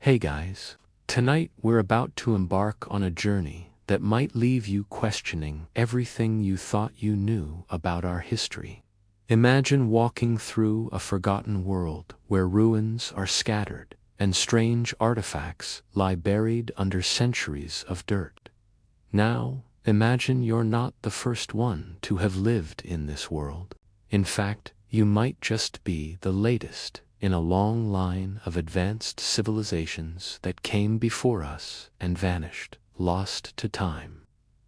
Hey guys, tonight we're about to embark on a journey that might leave you questioning everything you thought you knew about our history. Imagine walking through a forgotten world where ruins are scattered and strange artifacts lie buried under centuries of dirt. Now, imagine you're not the first one to have lived in this world. In fact, you might just be the latest in a long line of advanced civilizations that came before us and vanished, lost to time.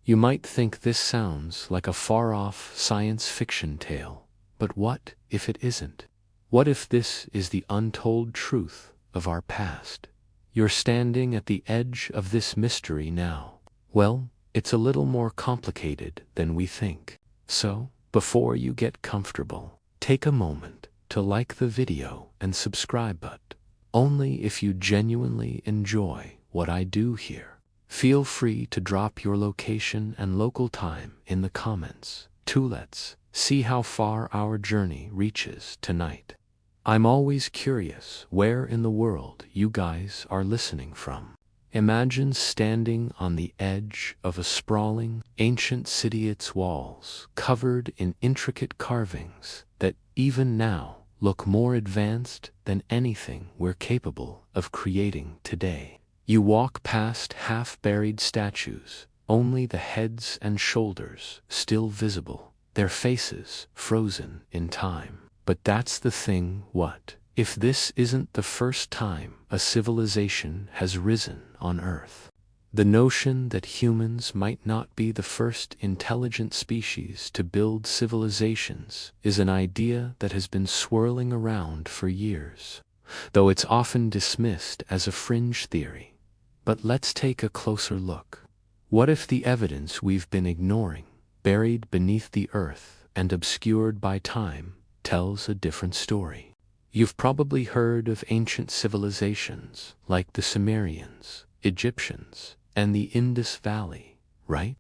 You might think this sounds like a far-off science fiction tale, but what if it isn't? What if this is the untold truth of our past? You're standing at the edge of this mystery now. Well, it's a little more complicated than we think. So, before you get comfortable, take a moment to like the video and subscribe, but only if you genuinely enjoy what I do here. Feel free to drop your location and local time in the comments. Let's see how far our journey reaches tonight. I'm always curious where in the world you guys are listening from. Imagine standing on the edge of a sprawling, ancient city, its walls covered in intricate carvings that even now look more advanced than anything we're capable of creating today. You walk past half-buried statues, only the heads and shoulders still visible, their faces frozen in time. But that's the thing, what if this isn't the first time a civilization has risen on Earth? The notion that humans might not be the first intelligent species to build civilizations is an idea that has been swirling around for years, though it's often dismissed as a fringe theory. But let's take a closer look. What if the evidence we've been ignoring, buried beneath the earth and obscured by time, tells a different story? You've probably heard of ancient civilizations like the Sumerians, Egyptians, and the Indus Valley, right?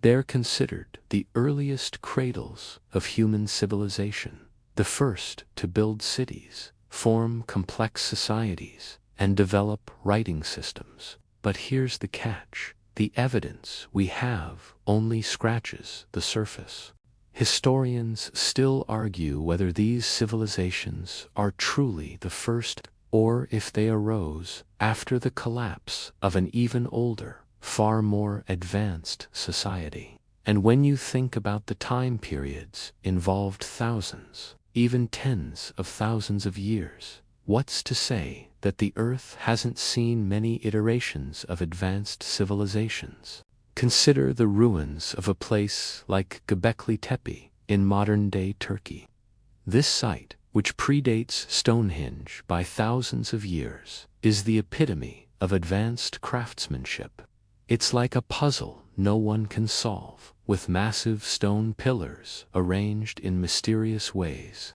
They're considered the earliest cradles of human civilization, the first to build cities, form complex societies, and develop writing systems. But here's the catch: the evidence we have only scratches the surface. Historians still argue whether these civilizations are truly the first, or if they arose after the collapse of an even older, far more advanced society. And when you think about the time periods involved, thousands, even tens of thousands of years, what's to say that the Earth hasn't seen many iterations of advanced civilizations? Consider the ruins of a place like Göbekli Tepe in modern-day Turkey. This site, which predates Stonehenge by thousands of years, is the epitome of advanced craftsmanship. It's like a puzzle no one can solve, with massive stone pillars arranged in mysterious ways.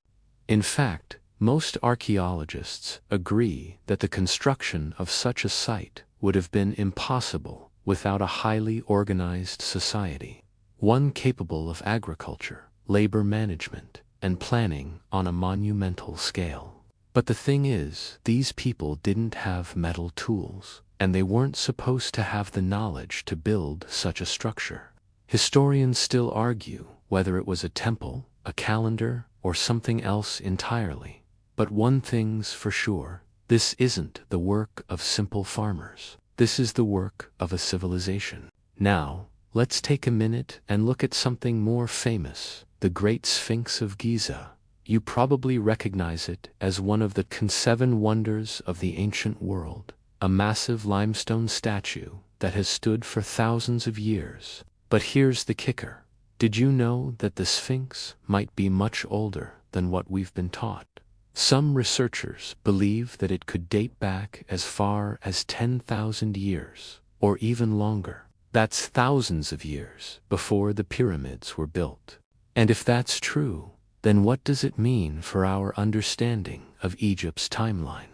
In fact, most archaeologists agree that the construction of such a site would have been impossible without a highly organized society, one capable of agriculture, labor management, and planning on a monumental scale. But the thing is, these people didn't have metal tools, and they weren't supposed to have the knowledge to build such a structure. Historians still argue whether it was a temple, a calendar, or something else entirely. But one thing's for sure: this isn't the work of simple farmers. This is the work of a civilization. Now, let's take a minute and look at something more famous: the Great Sphinx of Giza. You probably recognize it as one of the seven wonders of the ancient world, a massive limestone statue that has stood for thousands of years. But here's the kicker: did you know that the Sphinx might be much older than what we've been taught? Some researchers believe that it could date back as far as 10,000 years, or even longer. That's thousands of years before the pyramids were built. And if that's true, then what does it mean for our understanding of Egypt's timeline?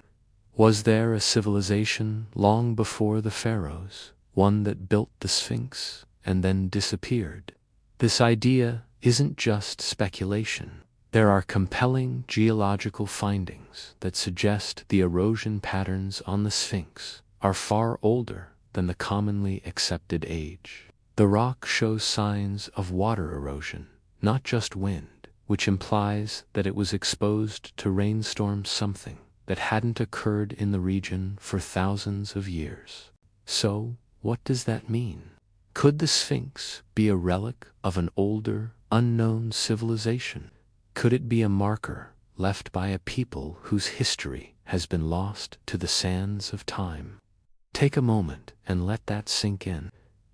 Was there a civilization long before the pharaohs, one that built the Sphinx and then disappeared? This idea isn't just speculation. There are compelling geological findings that suggest the erosion patterns on the Sphinx are far older than the commonly accepted age. The rock shows signs of water erosion, not just wind, which implies that it was exposed to rainstorms, something that hadn't occurred in the region for thousands of years. So, what does that mean? Could the Sphinx be a relic of an older, unknown civilization? Could it be a marker left by a people whose history has been lost to the sands of time? Take a moment and let that sink in.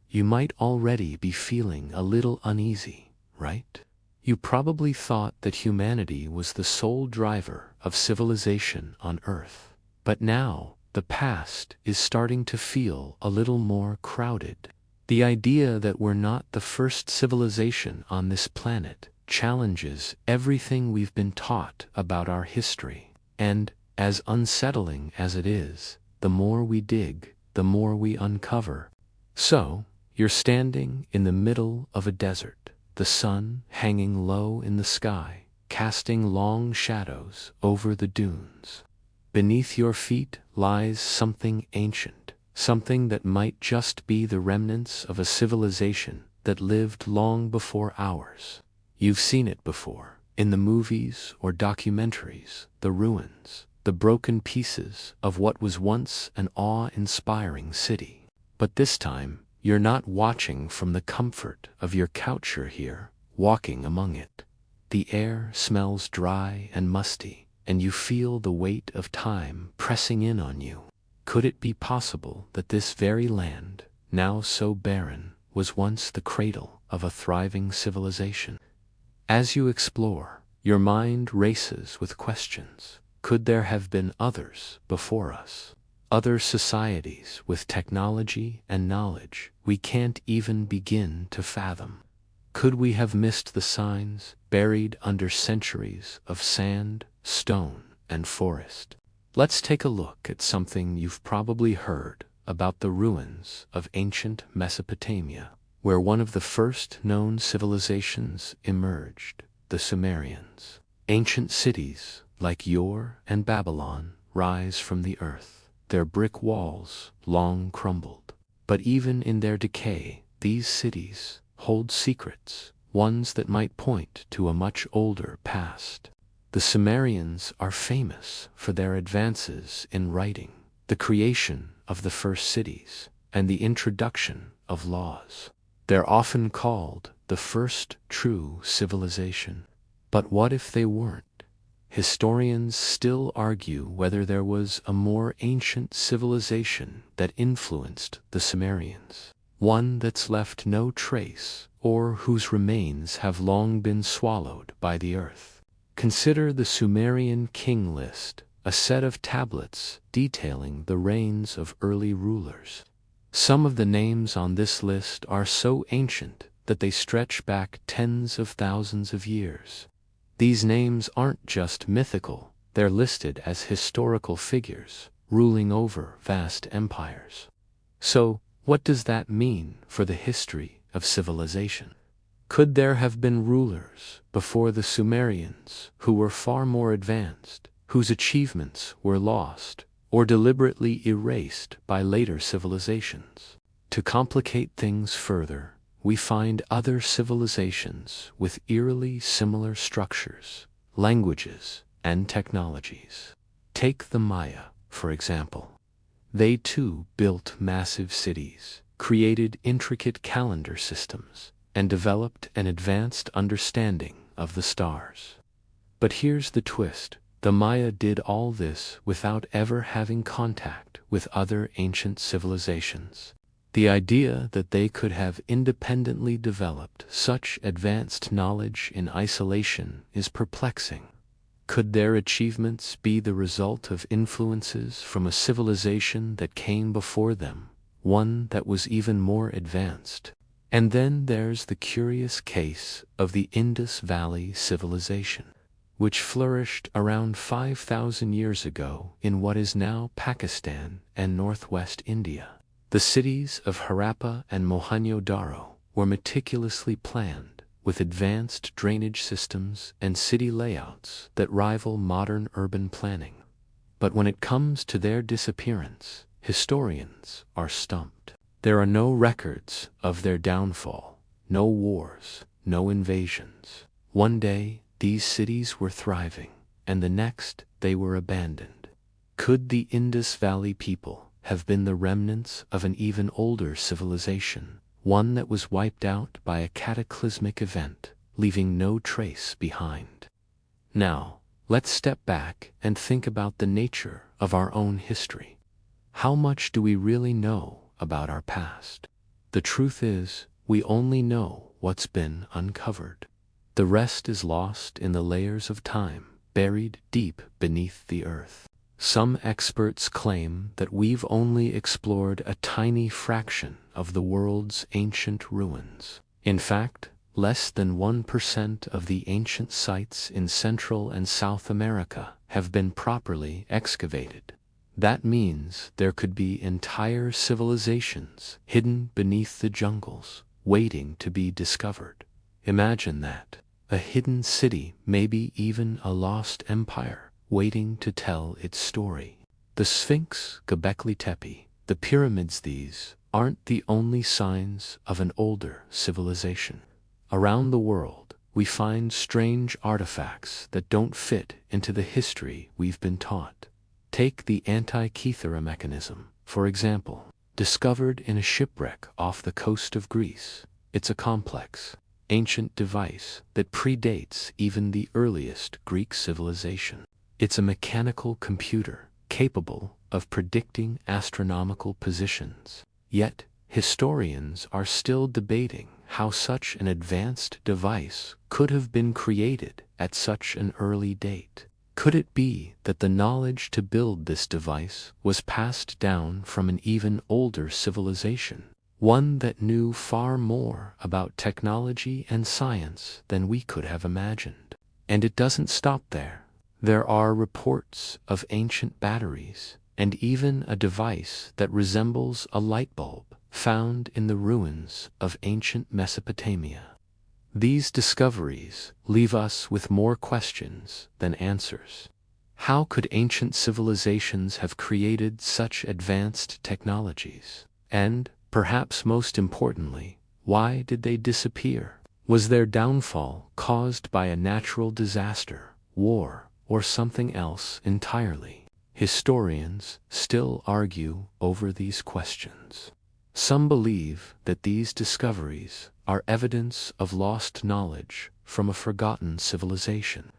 You might already be feeling a little uneasy, right? You probably thought that humanity was the sole driver of civilization on Earth. But now, the past is starting to feel a little more crowded. The idea that we're not the first civilization on this planet challenges everything we've been taught about our history. And, as unsettling as it is, the more we dig, the more we uncover. So, you're standing in the middle of a desert, the sun hanging low in the sky, casting long shadows over the dunes. Beneath your feet lies something ancient, something that might just be the remnants of a civilization that lived long before ours. You've seen it before, in the movies or documentaries, the ruins, the broken pieces of what was once an awe-inspiring city. But this time, you're not watching from the comfort of your couch. You're here, walking among it. The air smells dry and musty, and you feel the weight of time pressing in on you. Could it be possible that this very land, now so barren, was once the cradle of a thriving civilization? As you explore, your mind races with questions. Could there have been others before us? Other societies with technology and knowledge we can't even begin to fathom? Could we have missed the signs buried under centuries of sand, stone, and forest? Let's take a look at something you've probably heard about: the ruins of ancient Mesopotamia, where one of the first known civilizations emerged, the Sumerians. Ancient cities like Ur and Babylon rise from the earth, their brick walls long crumbled. But even in their decay, these cities hold secrets, ones that might point to a much older past. The Sumerians are famous for their advances in writing, the creation of the first cities, and the introduction of laws. They're often called the first true civilization. But what if they weren't? Historians still argue whether there was a more ancient civilization that influenced the Sumerians, one that's left no trace, or whose remains have long been swallowed by the earth. Consider the Sumerian king list, a set of tablets detailing the reigns of early rulers. Some of the names on this list are so ancient that they stretch back tens of thousands of years. These names aren't just mythical, they're listed as historical figures, ruling over vast empires. So, what does that mean for the history of civilization? Could there have been rulers before the Sumerians who were far more advanced, whose achievements were lost or deliberately erased by later civilizations? To complicate things further, we find other civilizations with eerily similar structures, languages, and technologies. Take the Maya, for example. They too built massive cities, created intricate calendar systems, and developed an advanced understanding of the stars. But here's the twist: the Maya did all this without ever having contact with other ancient civilizations. The idea that they could have independently developed such advanced knowledge in isolation is perplexing. Could their achievements be the result of influences from a civilization that came before them, one that was even more advanced? And then there's the curious case of the Indus Valley civilization, which flourished around 5,000 years ago in what is now Pakistan and northwest India. The cities of Harappa and Mohenjo-Daro were meticulously planned, with advanced drainage systems and city layouts that rival modern urban planning. But when it comes to their disappearance, historians are stumped. There are no records of their downfall, no wars, no invasions. One day, these cities were thriving, and the next, they were abandoned. Could the Indus Valley people have been the remnants of an even older civilization, one that was wiped out by a cataclysmic event, leaving no trace behind? Now, let's step back and think about the nature of our own history. How much do we really know about our past? The truth is, we only know what's been uncovered. The rest is lost in the layers of time, buried deep beneath the earth. Some experts claim that we've only explored a tiny fraction of the world's ancient ruins. In fact, less than 1% of the ancient sites in Central and South America have been properly excavated. That means there could be entire civilizations hidden beneath the jungles, waiting to be discovered. Imagine that. A hidden city, maybe even a lost empire, waiting to tell its story. The Sphinx, Göbekli Tepe, the pyramids, these aren't the only signs of an older civilization. Around the world, we find strange artifacts that don't fit into the history we've been taught. Take the Antikythera mechanism, for example, discovered in a shipwreck off the coast of Greece. It's a complex, ancient device that predates even the earliest Greek civilization. It's a mechanical computer capable of predicting astronomical positions. Yet, historians are still debating how such an advanced device could have been created at such an early date. Could it be that the knowledge to build this device was passed down from an even older civilization, one that knew far more about technology and science than we could have imagined? And it doesn't stop there. There are reports of ancient batteries, and even a device that resembles a light bulb found in the ruins of ancient Mesopotamia. These discoveries leave us with more questions than answers. How could ancient civilizations have created such advanced technologies? And, perhaps most importantly, why did they disappear? Was their downfall caused by a natural disaster, war, or something else entirely? Historians still argue over these questions. Some believe that these discoveries are evidence of lost knowledge from a forgotten civilization.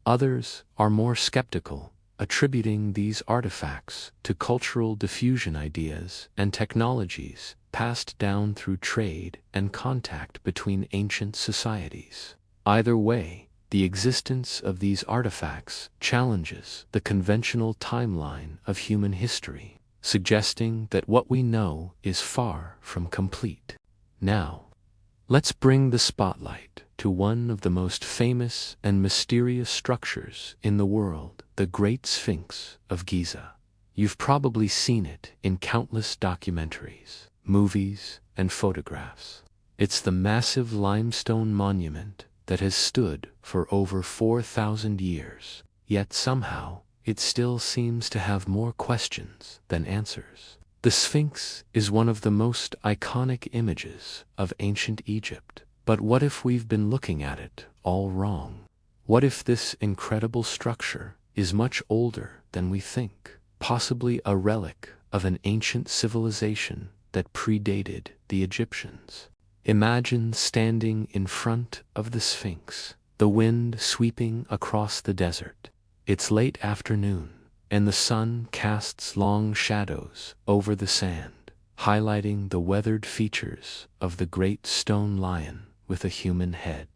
Others are more skeptical, attributing these artifacts to cultural diffusion ideas and technologies passed down through trade and contact between ancient societies. Either way, the existence of these artifacts challenges the conventional timeline of human history, suggesting that what we know is far from complete. Now, let's bring the spotlight to one of the most famous and mysterious structures in the world, the Great Sphinx of Giza. You've probably seen it in countless documentaries, movies, and photographs. It's the massive limestone monument that has stood for over 4,000 years, yet somehow it still seems to have more questions than answers. The Sphinx is one of the most iconic images of ancient Egypt. But what if we've been looking at it all wrong? What if this incredible structure is much older than we think, possibly a relic of an ancient civilization that predated the Egyptians? Imagine standing in front of the Sphinx, the wind sweeping across the desert. It's late afternoon, and the sun casts long shadows over the sand, highlighting the weathered features of the great stone lion with a human head.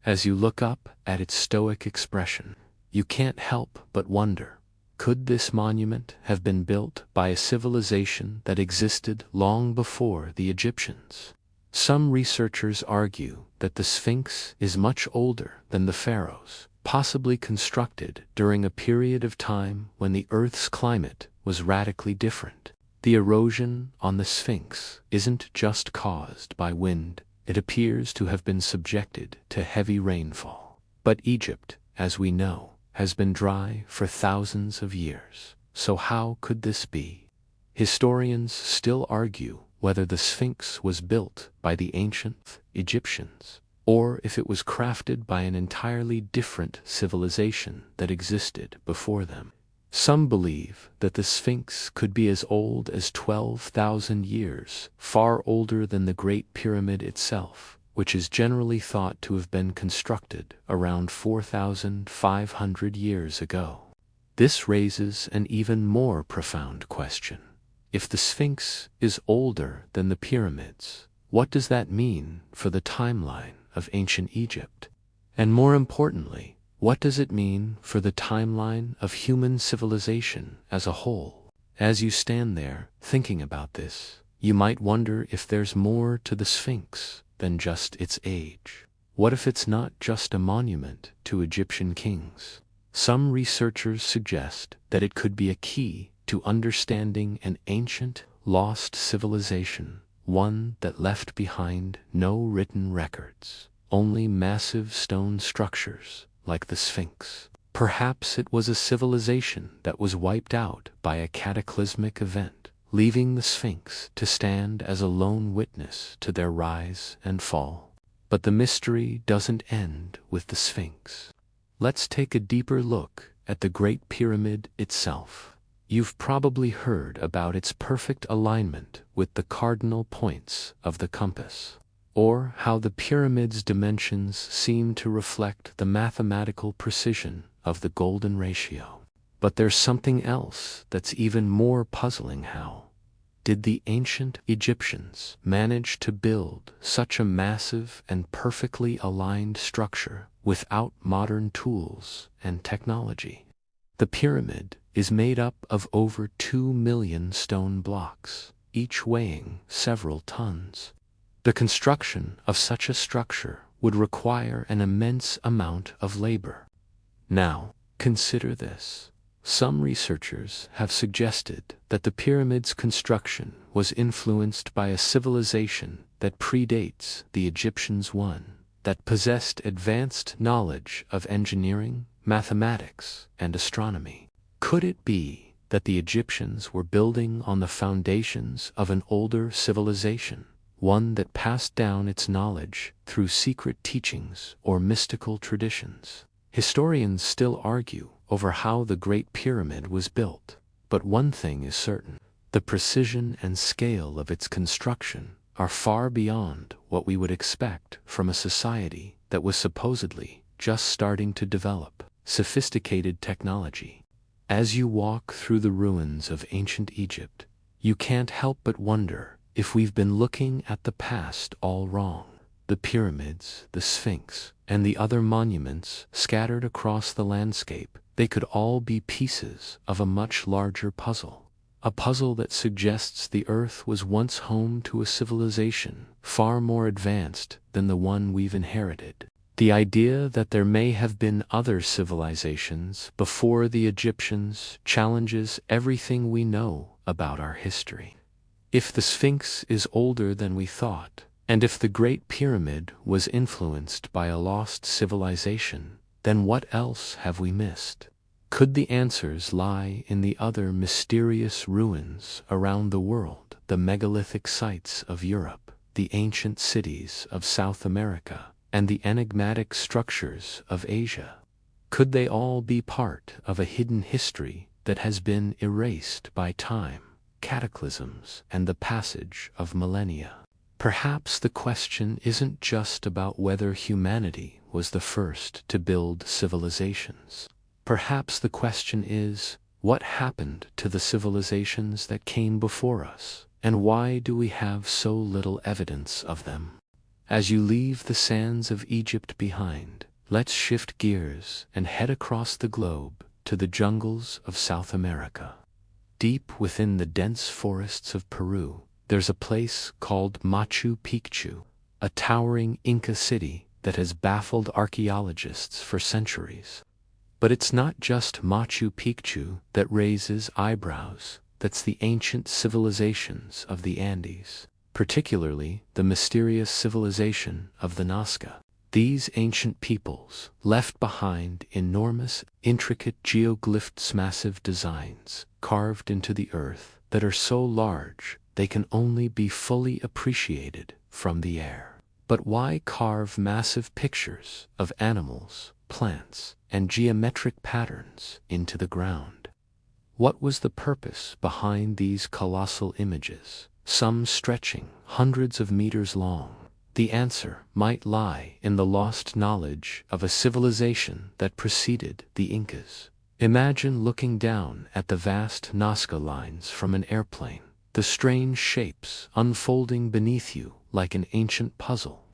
As you look up at its stoic expression, you can't help but wonder, could this monument have been built by a civilization that existed long before the Egyptians? Some researchers argue that the Sphinx is much older than the pharaohs, possibly constructed during a period of time when the Earth's climate was radically different. The erosion on the Sphinx isn't just caused by wind It appears to have been subjected to heavy rainfall. But Egypt, as we know, has been dry for thousands of years. So how could this be? Historians still argue whether the Sphinx was built by the ancient Egyptians, or if it was crafted by an entirely different civilization that existed before them. Some believe that the Sphinx could be as old as 12,000 years, far older than the Great Pyramid itself, which is generally thought to have been constructed around 4,500 years ago. This raises an even more profound question. If the Sphinx is older than the pyramids, what does that mean for the timeline of ancient Egypt? And more importantly, what does it mean for the timeline of human civilization as a whole? As you stand there thinking about this, you might wonder if there's more to the Sphinx than just its age. What if it's not just a monument to Egyptian kings? Some researchers suggest that it could be a key to understanding an ancient, lost civilization, one that left behind no written records, only massive stone structures like the Sphinx. Perhaps it was a civilization that was wiped out by a cataclysmic event, leaving the Sphinx to stand as a lone witness to their rise and fall. But the mystery doesn't end with the Sphinx. Let's take a deeper look at the Great Pyramid itself. You've probably heard about its perfect alignment with the cardinal points of the compass, or how the pyramid's dimensions seem to reflect the mathematical precision of the golden ratio. But there's something else that's even more puzzling. How did the ancient Egyptians manage to build such a massive and perfectly aligned structure without modern tools and technology? The pyramid is made up of over 2 million stone blocks, each weighing several tons. The construction of such a structure would require an immense amount of labor. Now, consider this. Some researchers have suggested that the pyramid's construction was influenced by a civilization that predates the Egyptians, one that possessed advanced knowledge of engineering, mathematics, and astronomy. Could it be that the Egyptians were building on the foundations of an older civilization, one that passed down its knowledge through secret teachings or mystical traditions? Historians still argue over how the Great Pyramid was built, but one thing is certain: the precision and scale of its construction are far beyond what we would expect from a society that was supposedly just starting to develop sophisticated technology. As you walk through the ruins of ancient Egypt, you can't help but wonder if we've been looking at the past all wrong. The pyramids, the Sphinx, and the other monuments scattered across the landscape, they could all be pieces of a much larger puzzle. A puzzle that suggests the Earth was once home to a civilization far more advanced than the one we've inherited. The idea that there may have been other civilizations before the Egyptians challenges everything we know about our history. If the Sphinx is older than we thought, and if the Great Pyramid was influenced by a lost civilization, then what else have we missed? Could the answers lie in the other mysterious ruins around the world, the megalithic sites of Europe, the ancient cities of South America, and the enigmatic structures of Asia? Could they all be part of a hidden history that has been erased by time, cataclysms, and the passage of millennia? Perhaps the question isn't just about whether humanity was the first to build civilizations. Perhaps the question is, what happened to the civilizations that came before us, and why do we have so little evidence of them? As you leave the sands of Egypt behind, let's shift gears and head across the globe to the jungles of South America. Deep within the dense forests of Peru, there's a place called Machu Picchu, a towering Inca city that has baffled archaeologists for centuries. But it's not just Machu Picchu that raises eyebrows. That's the ancient civilizations of the Andes. particularly the mysterious civilization of the Nazca. These ancient peoples left behind enormous, intricate geoglyphs, massive designs carved into the earth that are so large they can only be fully appreciated from the air. But why carve massive pictures of animals, plants, and geometric patterns into the ground? What was the purpose behind these colossal images, some stretching hundreds of meters long? The answer might lie in the lost knowledge of a civilization that preceded the Incas. Imagine looking down at the vast Nazca lines from an airplane, the strange shapes unfolding beneath you like an ancient puzzle.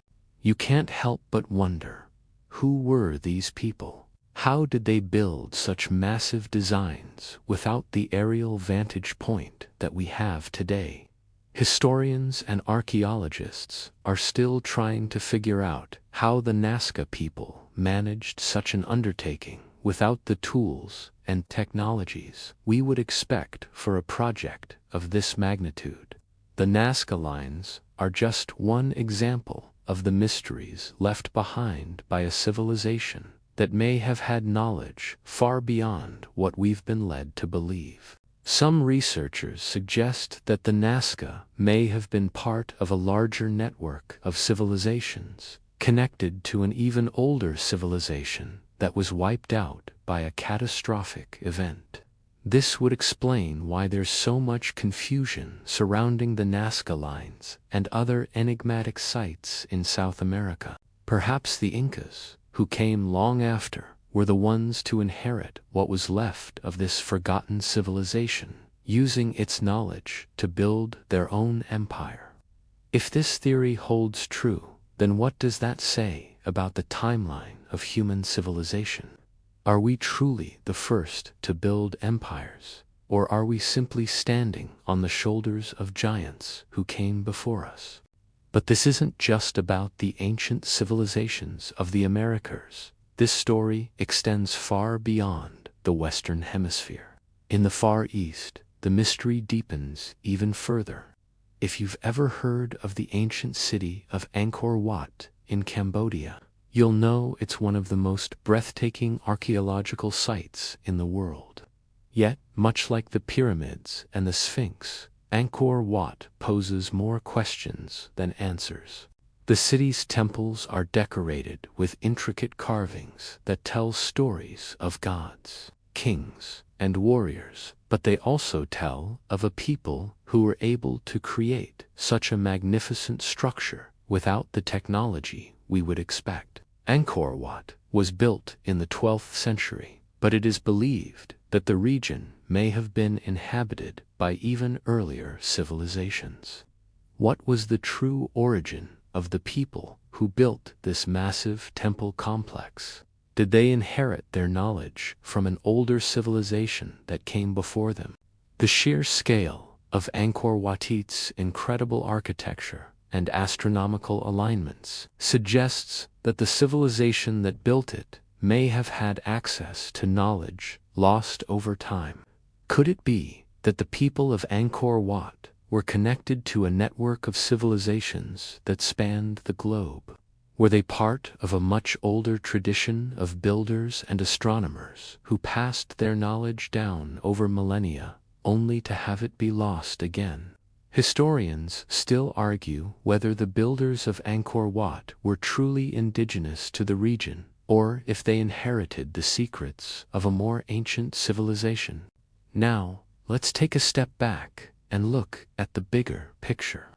You can't help but wonder, who were these people? How did they build such massive designs without the aerial vantage point that we have today? Historians and archaeologists are still trying to figure out how the Nazca people managed such an undertaking without the tools and technologies we would expect for a project of this magnitude. The Nazca lines are just one example of the mysteries left behind by a civilization that may have had knowledge far beyond what we've been led to believe. Some researchers suggest that the Nazca may have been part of a larger network of civilizations, connected to an even older civilization that was wiped out by a catastrophic event. This would explain why there's so much confusion surrounding the Nazca lines and other enigmatic sites in South America. Perhaps the Incas, who came long after, were the ones to inherit what was left of this forgotten civilization, using its knowledge to build their own empire. If this theory holds true, then what does that say about the timeline of human civilization? Are we truly the first to build empires, or are we simply standing on the shoulders of giants who came before us? But this isn't just about the ancient civilizations of the Americas. This story extends far beyond the Western Hemisphere. In the Far East, the mystery deepens even further. If you've ever heard of the ancient city of Angkor Wat in Cambodia, you'll know it's one of the most breathtaking archaeological sites in the world. Yet, much like the pyramids and the Sphinx, Angkor Wat poses more questions than answers. The city's temples are decorated with intricate carvings that tell stories of gods, kings, and warriors, but they also tell of a people who were able to create such a magnificent structure without the technology we would expect. Angkor Wat was built in the 12th century, but it is believed that the region may have been inhabited by even earlier civilizations. What was the true origin of the people who built this massive temple complex? Did they inherit their knowledge from an older civilization that came before them? The sheer scale of Angkor Wat's incredible architecture and astronomical alignments suggests that the civilization that built it may have had access to knowledge lost over time. Could it be that the people of Angkor Wat were connected to a network of civilizations that spanned the globe? Were they part of a much older tradition of builders and astronomers who passed their knowledge down over millennia, only to have it be lost again? Historians still argue whether the builders of Angkor Wat were truly indigenous to the region, or if they inherited the secrets of a more ancient civilization. Now, let's take a step back and look at the bigger picture.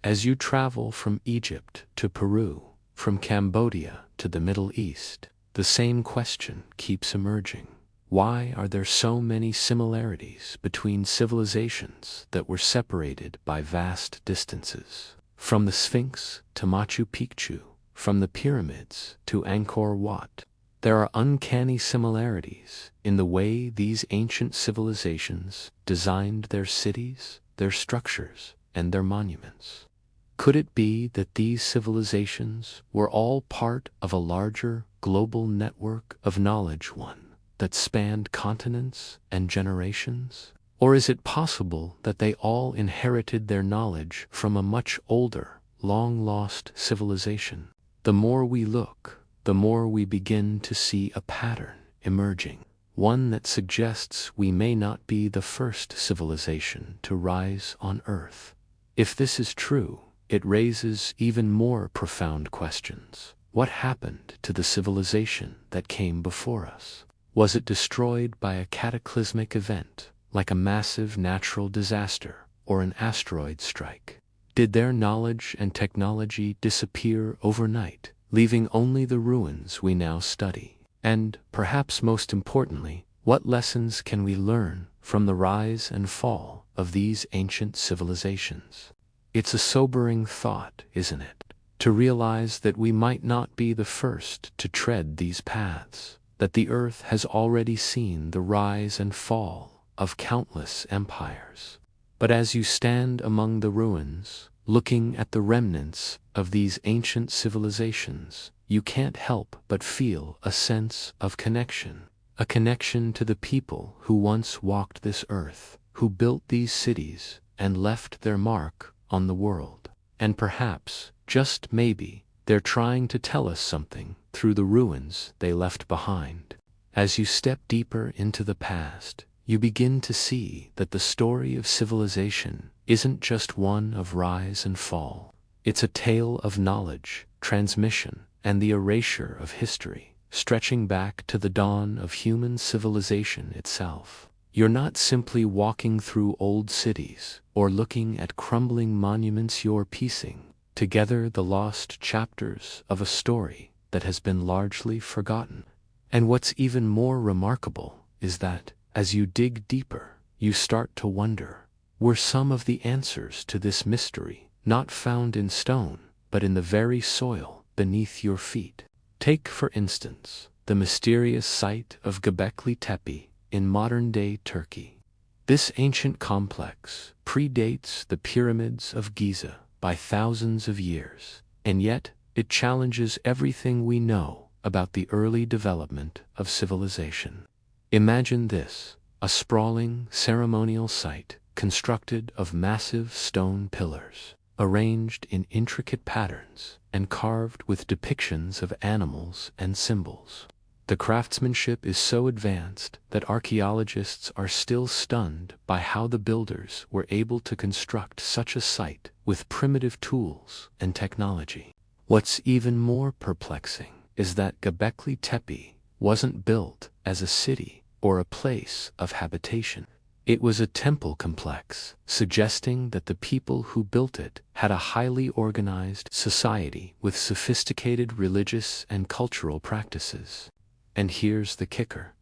As you travel from Egypt to Peru, from Cambodia to the Middle East, the same question keeps emerging. Why are there so many similarities between civilizations that were separated by vast distances? From the Sphinx to Machu Picchu, from the pyramids to Angkor Wat, there are uncanny similarities in the way these ancient civilizations designed their cities, their structures, and their monuments. Could it be that these civilizations were all part of a larger global network of knowledge, one that spanned continents and generations? Or is it possible that they all inherited their knowledge from a much older, long-lost civilization? The more we look, the more we begin to see a pattern emerging, one that suggests we may not be the first civilization to rise on Earth. If this is true, it raises even more profound questions. What happened to the civilization that came before us? Was it destroyed by a cataclysmic event, like a massive natural disaster or an asteroid strike? Did their knowledge and technology disappear overnight, leaving only the ruins we now study? And, perhaps most importantly, what lessons can we learn from the rise and fall of these ancient civilizations? It's a sobering thought, isn't it? To realize that we might not be the first to tread these paths, that the Earth has already seen the rise and fall of countless empires. But as you stand among the ruins, looking at the remnants of these ancient civilizations, you can't help but feel a sense of connection. A connection to the people who once walked this earth, who built these cities and left their mark on the world. And perhaps, just maybe, they're trying to tell us something through the ruins they left behind. As you step deeper into the past, you begin to see that the story of civilization isn't just one of rise and fall. It's a tale of knowledge, transmission, and the erasure of history, stretching back to the dawn of human civilization itself. You're not simply walking through old cities or looking at crumbling monuments, you're piecing together the lost chapters of a story that has been largely forgotten. And what's even more remarkable is that, as you dig deeper, you start to wonder, were some of the answers to this mystery not found in stone, but in the very soil beneath your feet? Take, for instance, the mysterious site of Göbekli Tepe in modern-day Turkey. This ancient complex predates the pyramids of Giza by thousands of years, and yet it challenges everything we know about the early development of civilization. Imagine this, a sprawling ceremonial site constructed of massive stone pillars, arranged in intricate patterns and carved with depictions of animals and symbols. The craftsmanship is so advanced that archaeologists are still stunned by how the builders were able to construct such a site with primitive tools and technology. What's even more perplexing is that Göbekli Tepe wasn't built as a city or a place of habitation. It was a temple complex, suggesting that the people who built it had a highly organized society with sophisticated religious and cultural practices. And here's the kicker.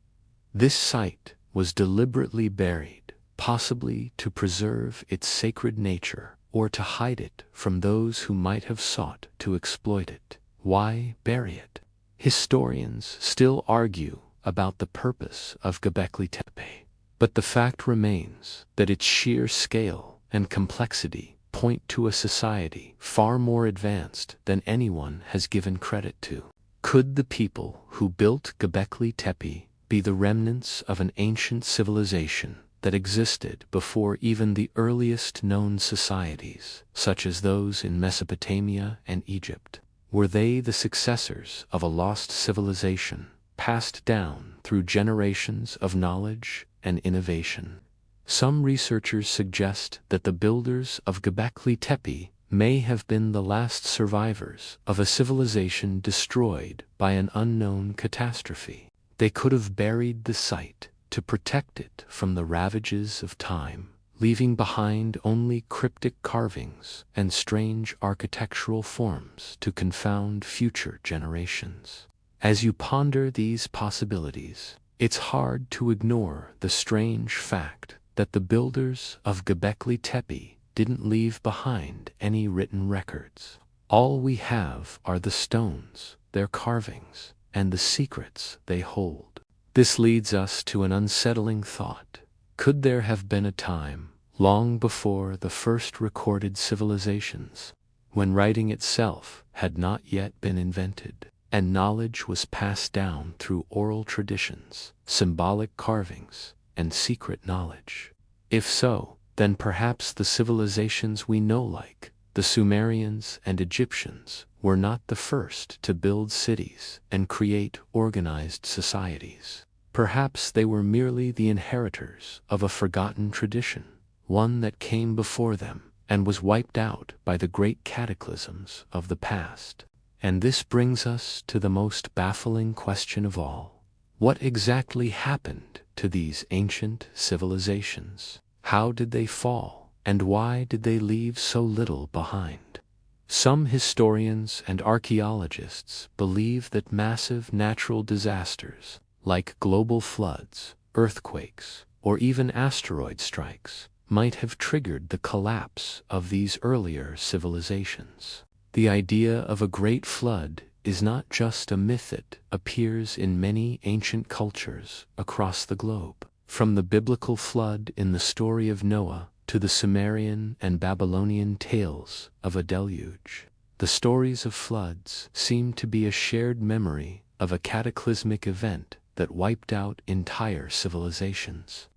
This site was deliberately buried, possibly to preserve its sacred nature or to hide it from those who might have sought to exploit it. Why bury it? Historians still argue about the purpose of Göbekli Tepe, but the fact remains that its sheer scale and complexity point to a society far more advanced than anyone has given credit to. Could the people who built Göbekli Tepe be the remnants of an ancient civilization that existed before even the earliest known societies, such as those in Mesopotamia and Egypt? Were they the successors of a lost civilization, passed down through generations of knowledge and innovation? Some researchers suggest that the builders of Göbekli Tepe may have been the last survivors of a civilization destroyed by an unknown catastrophe. They could have buried the site to protect it from the ravages of time, leaving behind only cryptic carvings and strange architectural forms to confound future generations. As you ponder these possibilities, it's hard to ignore the strange fact that the builders of Göbekli Tepe didn't leave behind any written records. All we have are the stones, their carvings, and the secrets they hold. This leads us to an unsettling thought. Could there have been a time, long before the first recorded civilizations, when writing itself had not yet been invented, and knowledge was passed down through oral traditions, symbolic carvings, and secret knowledge? If so, then perhaps the civilizations we know, like the Sumerians and Egyptians, were not the first to build cities and create organized societies. Perhaps they were merely the inheritors of a forgotten tradition, one that came before them and was wiped out by the great cataclysms of the past. And this brings us to the most baffling question of all. What exactly happened to these ancient civilizations? How did they fall, and why did they leave so little behind? Some historians and archaeologists believe that massive natural disasters, like global floods, earthquakes, or even asteroid strikes, might have triggered the collapse of these earlier civilizations. The idea of a great flood is not just a myth. It appears in many ancient cultures across the globe. From the biblical flood in the story of Noah to the Sumerian and Babylonian tales of a deluge, the stories of floods seem to be a shared memory of a cataclysmic event that wiped out entire civilizations.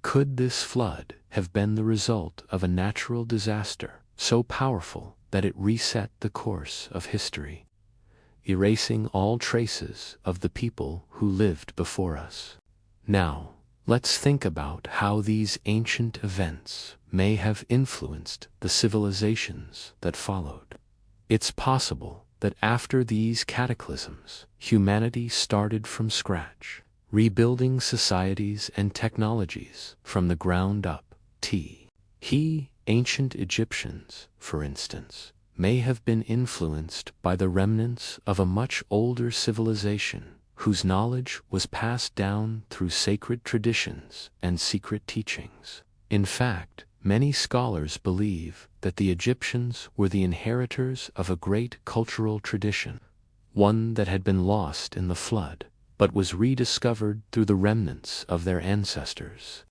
Could this flood have been the result of a natural disaster so powerful that it reset the course of history, erasing all traces of the people who lived before us? Now, let's think about how these ancient events may have influenced the civilizations that followed. It's possible that after these cataclysms, humanity started from scratch, rebuilding societies and technologies from the ground up. Ancient Egyptians, for instance, may have been influenced by the remnants of a much older civilization whose knowledge was passed down through sacred traditions and secret teachings. In fact, many scholars believe that the Egyptians were the inheritors of a great cultural tradition, one that had been lost in the flood, but was rediscovered through the remnants of their ancestors.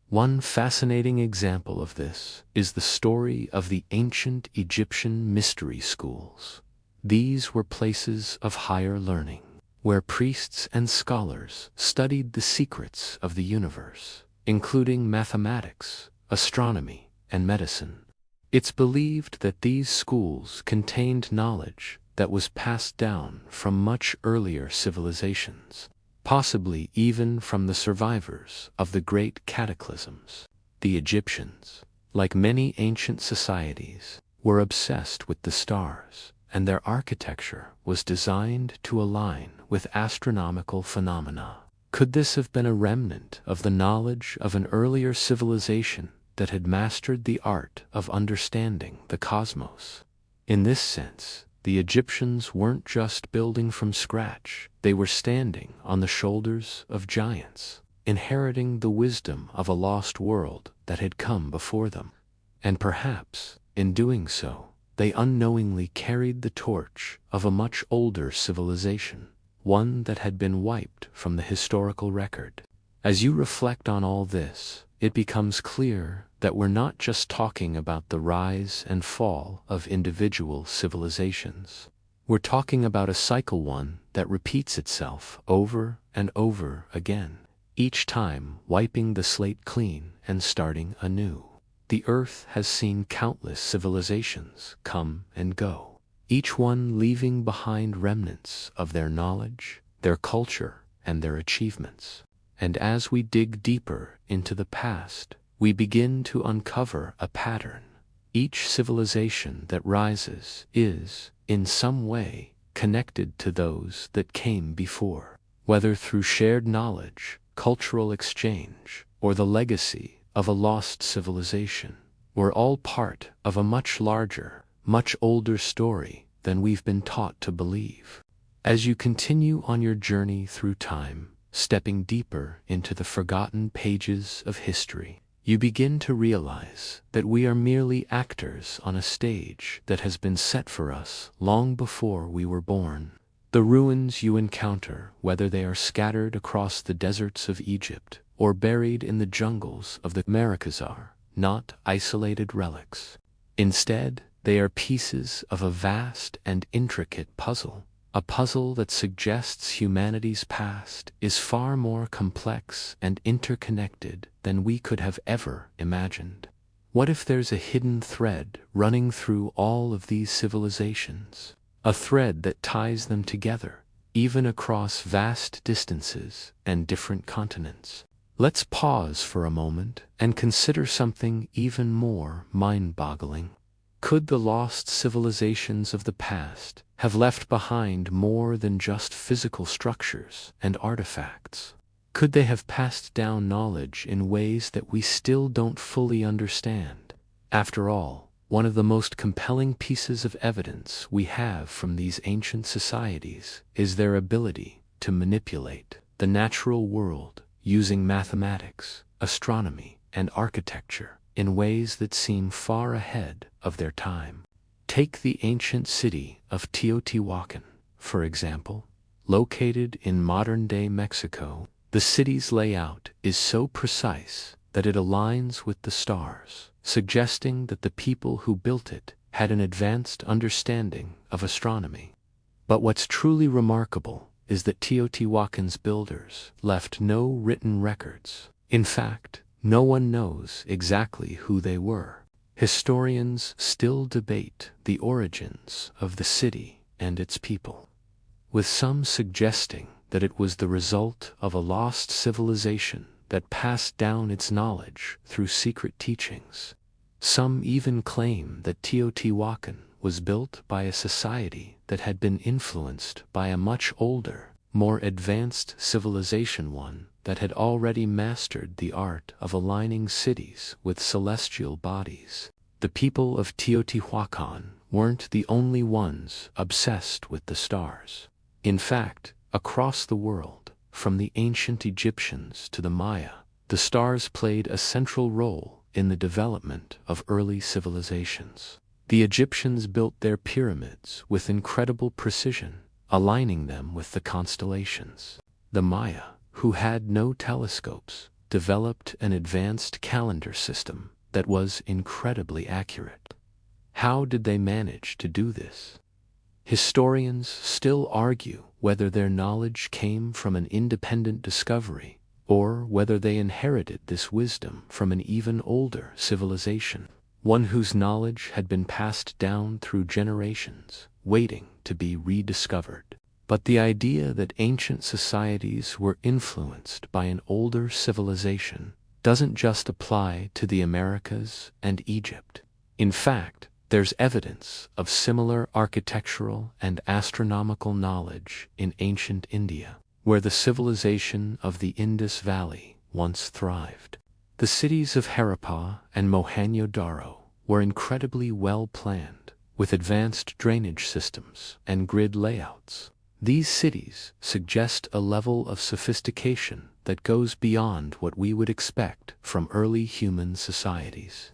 One fascinating example of this is the story of the ancient Egyptian mystery schools. These were places of higher learning, where priests and scholars studied the secrets of the universe, including mathematics, astronomy, and medicine. It's believed that these schools contained knowledge that was passed down from much earlier civilizations, possibly even from the survivors of the great cataclysms. The Egyptians, like many ancient societies, were obsessed with the stars, and their architecture was designed to align with astronomical phenomena. Could this have been a remnant of the knowledge of an earlier civilization that had mastered the art of understanding the cosmos? In this sense, the Egyptians weren't just building from scratch, they were standing on the shoulders of giants, inheriting the wisdom of a lost world that had come before them. And perhaps, in doing so, they unknowingly carried the torch of a much older civilization, one that had been wiped from the historical record. As you reflect on all this, it becomes clear that we're not just talking about the rise and fall of individual civilizations. We're talking about a cycle, one that repeats itself over and over again, each time wiping the slate clean and starting anew. The Earth has seen countless civilizations come and go, each one leaving behind remnants of their knowledge, their culture, and their achievements. And as we dig deeper into the past, we begin to uncover a pattern. Each civilization that rises is, in some way, connected to those that came before, whether through shared knowledge, cultural exchange, or the legacy of a lost civilization. We're all part of a much larger, much older story than we've been taught to believe. As you continue on your journey through time, stepping deeper into the forgotten pages of history, you begin to realize that we are merely actors on a stage that has been set for us long before we were born. The ruins you encounter, whether they are scattered across the deserts of Egypt or buried in the jungles of the Americas, are not isolated relics. Instead, they are pieces of a vast and intricate puzzle, A puzzle that suggests humanity's past is far more complex and interconnected than we could have ever imagined. What if there's a hidden thread running through all of these civilizations? A thread that ties them together, even across vast distances and different continents. Let's pause for a moment and consider something even more mind-boggling. Could the lost civilizations of the past have left behind more than just physical structures and artifacts? Could they have passed down knowledge in ways that we still don't fully understand? After all, one of the most compelling pieces of evidence we have from these ancient societies is their ability to manipulate the natural world using mathematics, astronomy, and architecture in ways that seem far ahead of their time. Take the ancient city of Teotihuacan, for example. Located in modern-day Mexico, the city's layout is so precise that it aligns with the stars, suggesting that the people who built it had an advanced understanding of astronomy. But what's truly remarkable is that Teotihuacan's builders left no written records. In fact, no one knows exactly who they were. Historians still debate the origins of the city and its people, with some suggesting that it was the result of a lost civilization that passed down its knowledge through secret teachings. Some even claim that Teotihuacan was built by a society that had been influenced by a much older, more advanced civilization, one that had already mastered the art of aligning cities with celestial bodies. The people of Teotihuacan weren't the only ones obsessed with the stars. In fact, across the world, from the ancient Egyptians to the Maya, the stars played a central role in the development of early civilizations. The Egyptians built their pyramids with incredible precision, aligning them with the constellations. The Maya, who had no telescopes, developed an advanced calendar system that was incredibly accurate. How did they manage to do this? Historians still argue whether their knowledge came from an independent discovery or whether they inherited this wisdom from an even older civilization, one whose knowledge had been passed down through generations, waiting to be rediscovered. But the idea that ancient societies were influenced by an older civilization doesn't just apply to the Americas and Egypt. In fact, there's evidence of similar architectural and astronomical knowledge in ancient India, where the civilization of the Indus Valley once thrived. The cities of Harappa and Mohenjo-daro were incredibly well planned, with advanced drainage systems and grid layouts. These cities suggest a level of sophistication that goes beyond what we would expect from early human societies.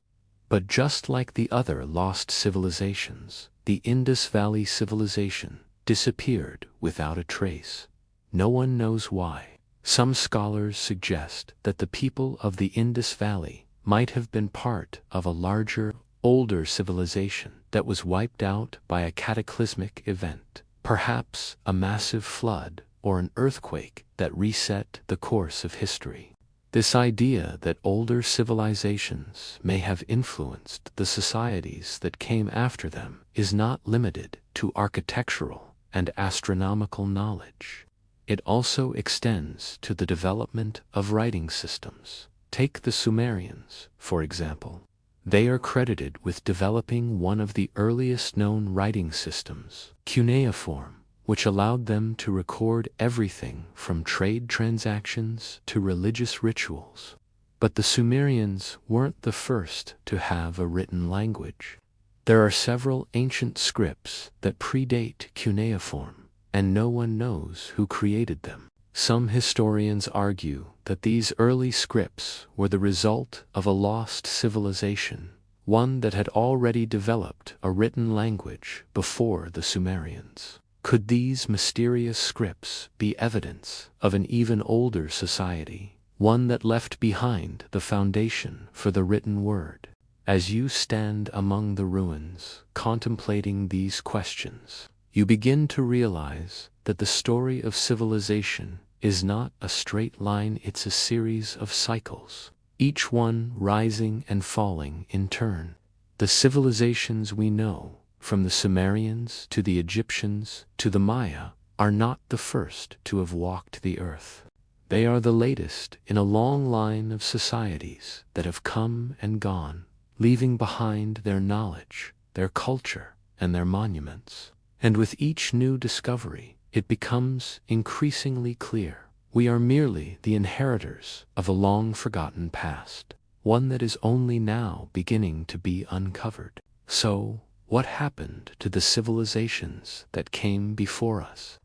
But just like the other lost civilizations, the Indus Valley civilization disappeared without a trace. No one knows why. Some scholars suggest that the people of the Indus Valley might have been part of a larger, older civilization that was wiped out by a cataclysmic event, perhaps a massive flood or an earthquake that reset the course of history. This idea that older civilizations may have influenced the societies that came after them is not limited to architectural and astronomical knowledge. It also extends to the development of writing systems. Take the Sumerians, for example. They are credited with developing one of the earliest known writing systems, cuneiform, which allowed them to record everything from trade transactions to religious rituals. But the Sumerians weren't the first to have a written language. There are several ancient scripts that predate cuneiform, and no one knows who created them. Some historians argue that these early scripts were the result of a lost civilization, one that had already developed a written language before the Sumerians. Could these mysterious scripts be evidence of an even older society, one that left behind the foundation for the written word? As you stand among the ruins, contemplating these questions, you begin to realize that the story of civilization is not a straight line, it's a series of cycles, each one rising and falling in turn. The civilizations we know, from the Sumerians to the Egyptians to the Maya, are not the first to have walked the earth. They are the latest in a long line of societies that have come and gone, leaving behind their knowledge, their culture, and their monuments. And with each new discovery, it becomes increasingly clear we are merely the inheritors of a long-forgotten past, one that is only now beginning to be uncovered. So, what happened to the civilizations that came before us?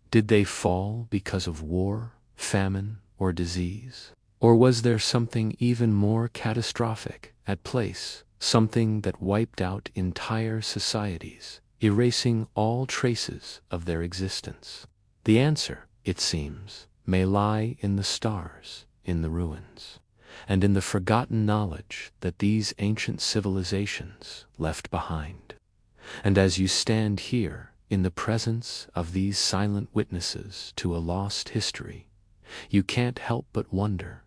Did they fall because of war, famine, or disease? Or was there something even more catastrophic at place, something that wiped out entire societies, erasing all traces of their existence? The answer, it seems, may lie in the stars, in the ruins, and in the forgotten knowledge that these ancient civilizations left behind. And as you stand here, in the presence of these silent witnesses to a lost history, you can't help but wonder,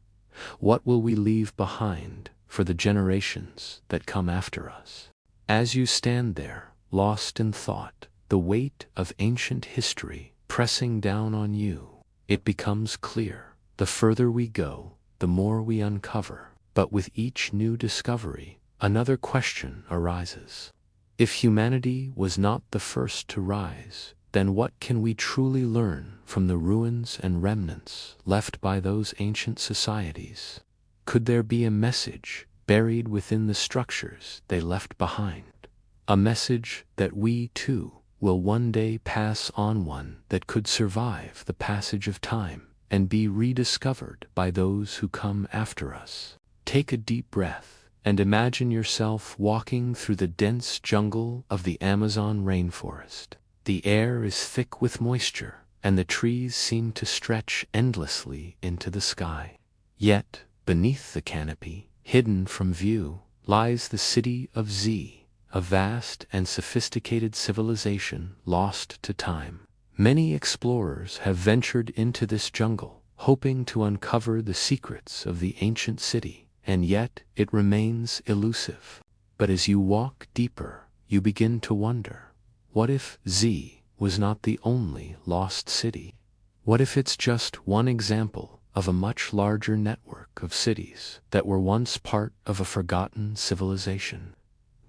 what will we leave behind for the generations that come after us? As you stand there, lost in thought, the weight of ancient history pressing down on you, it becomes clear, the further we go, the more we uncover. But with each new discovery, another question arises. If humanity was not the first to rise, then what can we truly learn from the ruins and remnants left by those ancient societies? Could there be a message buried within the structures they left behind? A message that we, too, will one day pass on, one that could survive the passage of time and be rediscovered by those who come after us. Take a deep breath and imagine yourself walking through the dense jungle of the Amazon rainforest. The air is thick with moisture, and the trees seem to stretch endlessly into the sky. Yet, beneath the canopy, hidden from view, lies the city of Z, a vast and sophisticated civilization lost to time. Many explorers have ventured into this jungle, hoping to uncover the secrets of the ancient city, and yet it remains elusive. But as you walk deeper, you begin to wonder, what if Z was not the only lost city? What if it's just one example of a much larger network of cities that were once part of a forgotten civilization?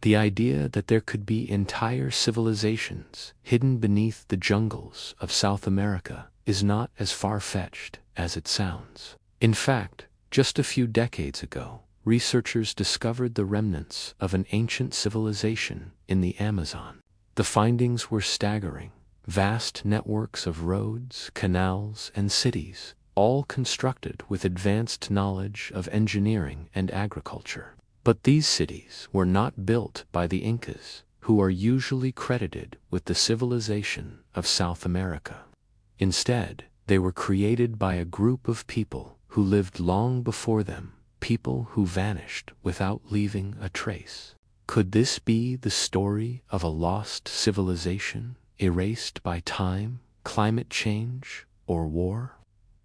The idea that there could be entire civilizations hidden beneath the jungles of South America is not as far-fetched as it sounds. In fact, just a few decades ago, researchers discovered the remnants of an ancient civilization in the Amazon. The findings were staggering. Vast networks of roads, canals, and cities, all constructed with advanced knowledge of engineering and agriculture. But these cities were not built by the Incas, who are usually credited with the civilization of South America. Instead, they were created by a group of people who lived long before them, people who vanished without leaving a trace. Could this be the story of a lost civilization, erased by time, climate change, or war?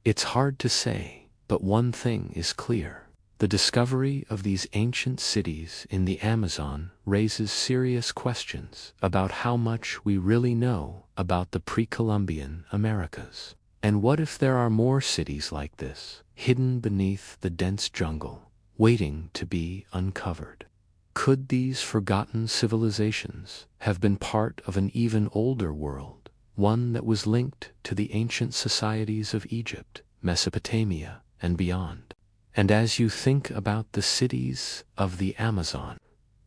It's hard to say, but one thing is clear. The discovery of these ancient cities in the Amazon raises serious questions about how much we really know about the pre-Columbian Americas. And what if there are more cities like this, hidden beneath the dense jungle, waiting to be uncovered? Could these forgotten civilizations have been part of an even older world, one that was linked to the ancient societies of Egypt, Mesopotamia, and beyond? And as you think about the cities of the Amazon,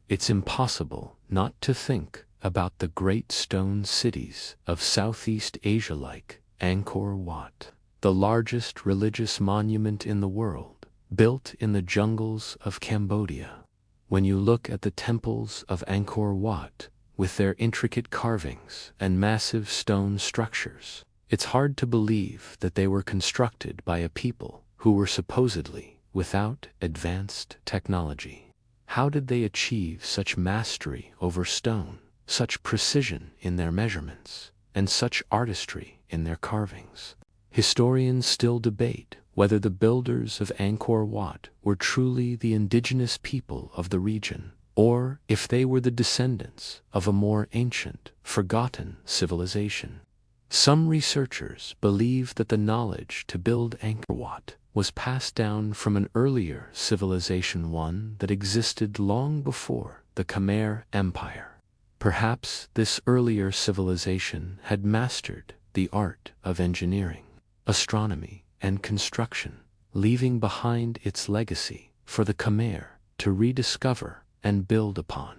it's impossible not to think about the great stone cities of Southeast Asia like Angkor Wat, the largest religious monument in the world, built in the jungles of Cambodia. When you look at the temples of Angkor Wat, with their intricate carvings and massive stone structures, it's hard to believe that they were constructed by a people who were supposedly without advanced technology. How did they achieve such mastery over stone, such precision in their measurements, and such artistry in their carvings. Historians still debate whether the builders of Angkor Wat were truly the indigenous people of the region, or if they were the descendants of a more ancient, forgotten civilization. Some researchers believe that the knowledge to build Angkor Wat was passed down from an earlier civilization, one that existed long before the Khmer Empire. Perhaps this earlier civilization had mastered the art of engineering, astronomy, and construction, leaving behind its legacy for the Khmer to rediscover and build upon.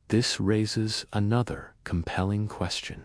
This raises another compelling question.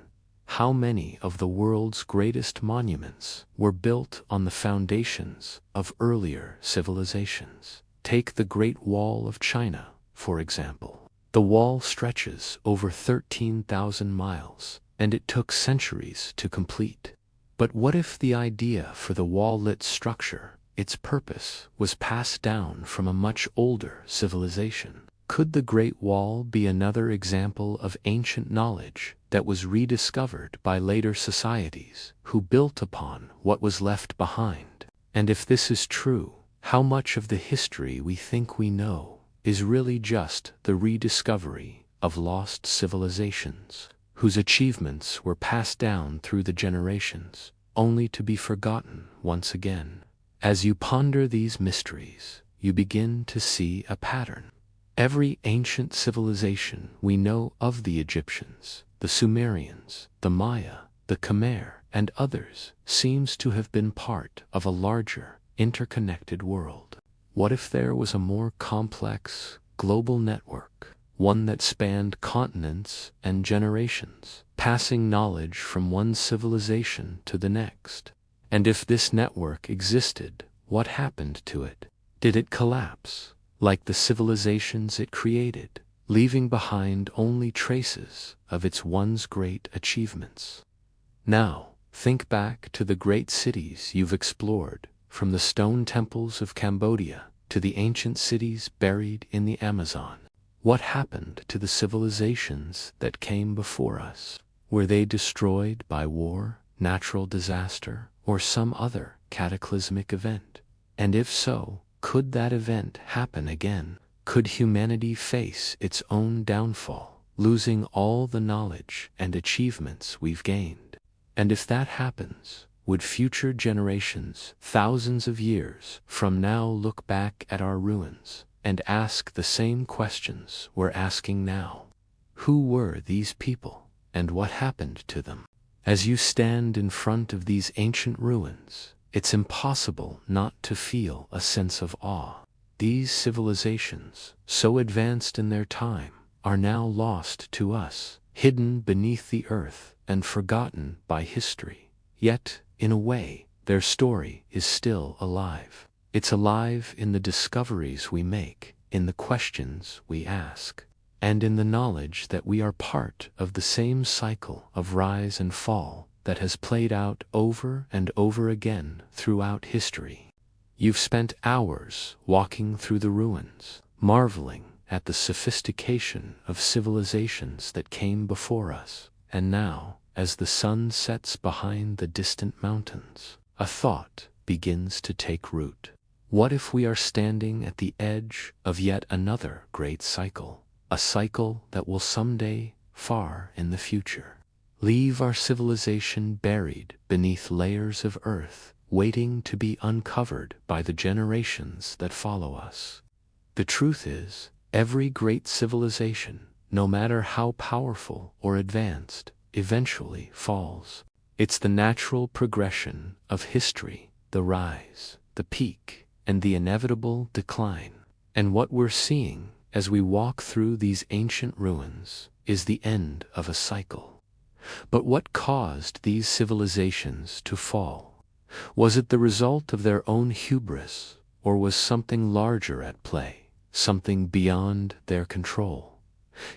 How many of the world's greatest monuments were built on the foundations of earlier civilizations? Take the Great Wall of China, for example. The wall stretches over 13,000 miles, and it took centuries to complete. But what if the idea for the wall-lit structure, its purpose, was passed down from a much older civilization? Could the Great Wall be another example of ancient knowledge that was rediscovered by later societies who built upon what was left behind? And if this is true, how much of the history we think we know is really just the rediscovery of lost civilizations, whose achievements were passed down through the generations, only to be forgotten once again? As you ponder these mysteries, you begin to see a pattern. Every ancient civilization we know of, the Egyptians, the Sumerians, the Maya, the Khmer, and others, seems to have been part of a larger, interconnected world. What if there was a more complex, global network, one that spanned continents and generations, passing knowledge from one civilization to the next? And if this network existed, what happened to it? Did it collapse, like the civilizations it created, leaving behind only traces of its once great achievements? Now, think back to the great cities you've explored, from the stone temples of Cambodia to the ancient cities buried in the Amazon. What happened to the civilizations that came before us? Were they destroyed by war, natural disaster, or some other cataclysmic event? And if so, could that event happen again? Could humanity face its own downfall, losing all the knowledge and achievements we've gained? And if that happens, would future generations, thousands of years from now, look back at our ruins and ask the same questions we're asking now? Who were these people, and what happened to them? As you stand in front of these ancient ruins, it's impossible not to feel a sense of awe. These civilizations, so advanced in their time, are now lost to us, hidden beneath the earth and forgotten by history. Yet, in a way, their story is still alive. It's alive in the discoveries we make, in the questions we ask, and in the knowledge that we are part of the same cycle of rise and fall that has played out over and over again throughout history. You've spent hours walking through the ruins, marveling at the sophistication of civilizations that came before us, and now, as the sun sets behind the distant mountains, a thought begins to take root. What if we are standing at the edge of yet another great cycle, a cycle that will someday, far in the future, leave our civilization buried beneath layers of earth, waiting to be uncovered by the generations that follow us? The truth is, every great civilization, no matter how powerful or advanced, eventually falls. It's the natural progression of history, the rise, the peak, and the inevitable decline. And what we're seeing as we walk through these ancient ruins is the end of a cycle. But what caused these civilizations to fall? Was it the result of their own hubris, or was something larger at play, something beyond their control?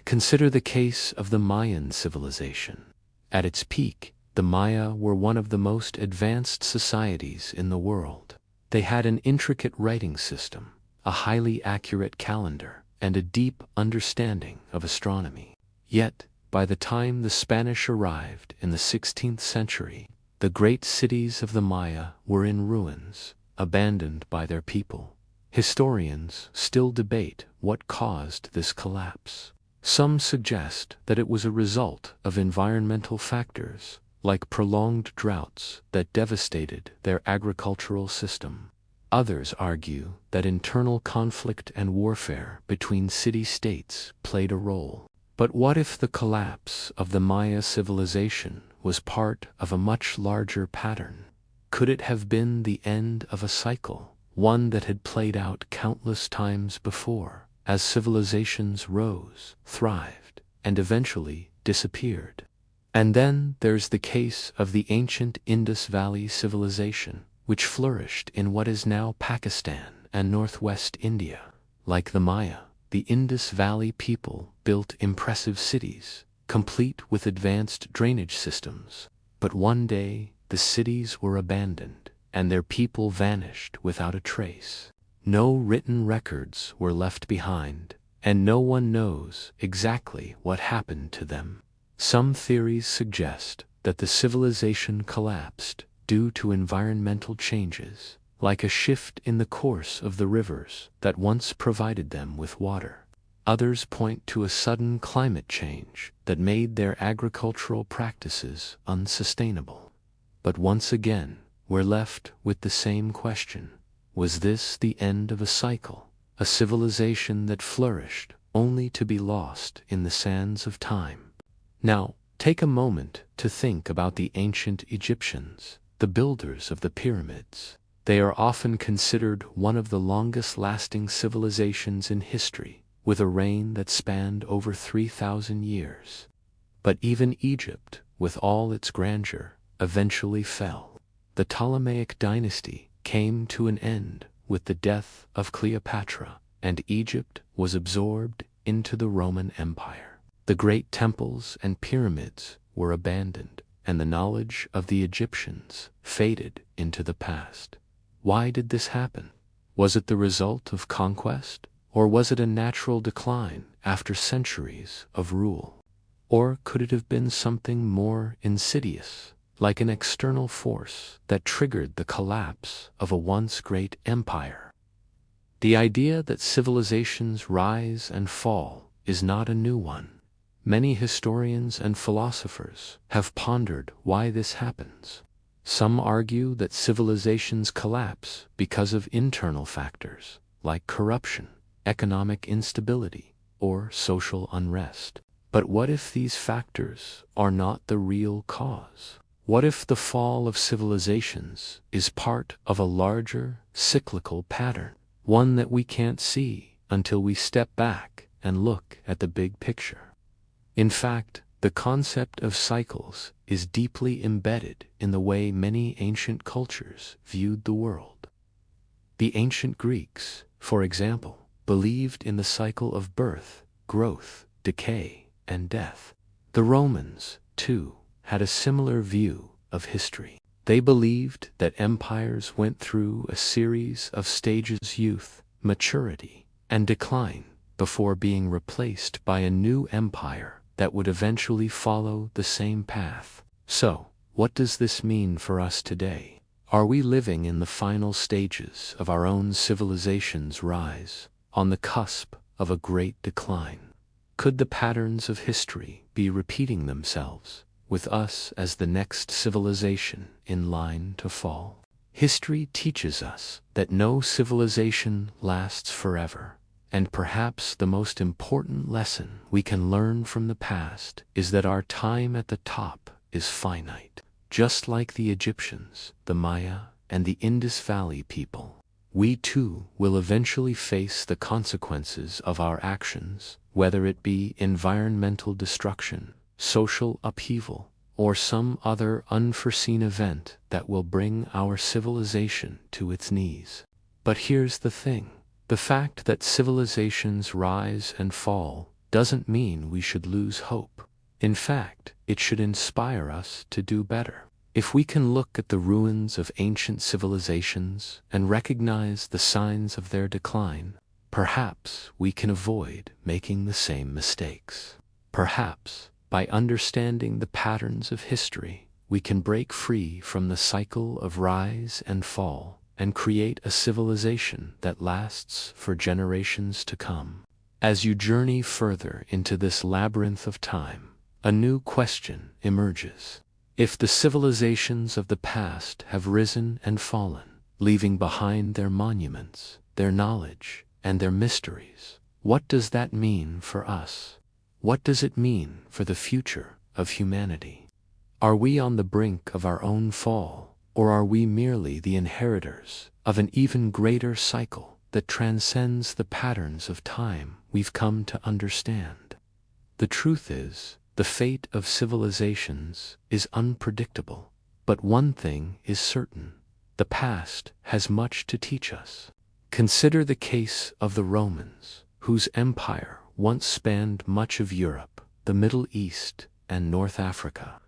Consider the case of the Mayan civilization. At its peak, the Maya were one of the most advanced societies in the world. They had an intricate writing system, a highly accurate calendar, and a deep understanding of astronomy. Yet, by the time the Spanish arrived in the 16th century, the great cities of the Maya were in ruins, abandoned by their people. Historians still debate what caused this collapse. Some suggest that it was a result of environmental factors, like prolonged droughts that devastated their agricultural system. Others argue that internal conflict and warfare between city-states played a role. But what if the collapse of the Maya civilization was part of a much larger pattern? Could it have been the end of a cycle, one that had played out countless times before, as civilizations rose, thrived, and eventually disappeared? And then there's the case of the ancient Indus Valley civilization, which flourished in what is now Pakistan and northwest India. Like the Maya, the Indus Valley people built impressive cities, complete with advanced drainage systems. But one day, the cities were abandoned, and their people vanished without a trace. No written records were left behind, and no one knows exactly what happened to them. Some theories suggest that the civilization collapsed due to environmental changes, like a shift in the course of the rivers that once provided them with water. Others point to a sudden climate change that made their agricultural practices unsustainable. But once again, we're left with the same question. Was this the end of a cycle, a civilization that flourished only to be lost in the sands of time? Now, take a moment to think about the ancient Egyptians, the builders of the pyramids. They are often considered one of the longest-lasting civilizations in history, with a reign that spanned over 3,000 years. But even Egypt, with all its grandeur, eventually fell. The Ptolemaic dynasty came to an end with the death of Cleopatra, and Egypt was absorbed into the Roman Empire. The great temples and pyramids were abandoned, and the knowledge of the Egyptians faded into the past. Why did this happen? Was it the result of conquest, or was it a natural decline after centuries of rule? Or could it have been something more insidious, like an external force that triggered the collapse of a once great empire? The idea that civilizations rise and fall is not a new one. Many historians and philosophers have pondered why this happens. Some argue that civilizations collapse because of internal factors, like corruption, economic instability, or social unrest. But what if these factors are not the real cause? What if the fall of civilizations is part of a larger, cyclical pattern, one that we can't see until we step back and look at the big picture? In fact, the concept of cycles is deeply embedded in the way many ancient cultures viewed the world. The ancient Greeks, for example, believed in the cycle of birth, growth, decay, and death. The Romans, too, had a similar view of history. They believed that empires went through a series of stages: youth, maturity, and decline, before being replaced by a new empire that would eventually follow the same path. So, what does this mean for us today? Are we living in the final stages of our own civilization's rise, on the cusp of a great decline? Could the patterns of history be repeating themselves, with us as the next civilization in line to fall? History teaches us that no civilization lasts forever. And perhaps the most important lesson we can learn from the past is that our time at the top is finite. Just like the Egyptians, the Maya, and the Indus Valley people, we too will eventually face the consequences of our actions, whether it be environmental destruction, social upheaval, or some other unforeseen event that will bring our civilization to its knees. But here's the thing. The fact that civilizations rise and fall doesn't mean we should lose hope. In fact, it should inspire us to do better. If we can look at the ruins of ancient civilizations and recognize the signs of their decline, perhaps we can avoid making the same mistakes. Perhaps By understanding the patterns of history, we can break free from the cycle of rise and fall and create a civilization that lasts for generations to come. As you journey further into this labyrinth of time, a new question emerges. If the civilizations of the past have risen and fallen, leaving behind their monuments, their knowledge, and their mysteries, what does that mean for us? What does it mean for the future of humanity? Are we on the brink of our own fall, or are we merely the inheritors of an even greater cycle that transcends the patterns of time we've come to understand? The truth is, the fate of civilizations is unpredictable, but one thing is certain: the past has much to teach us. Consider the case of the Romans, whose empire once spanned much of Europe, the Middle East, and North Africa.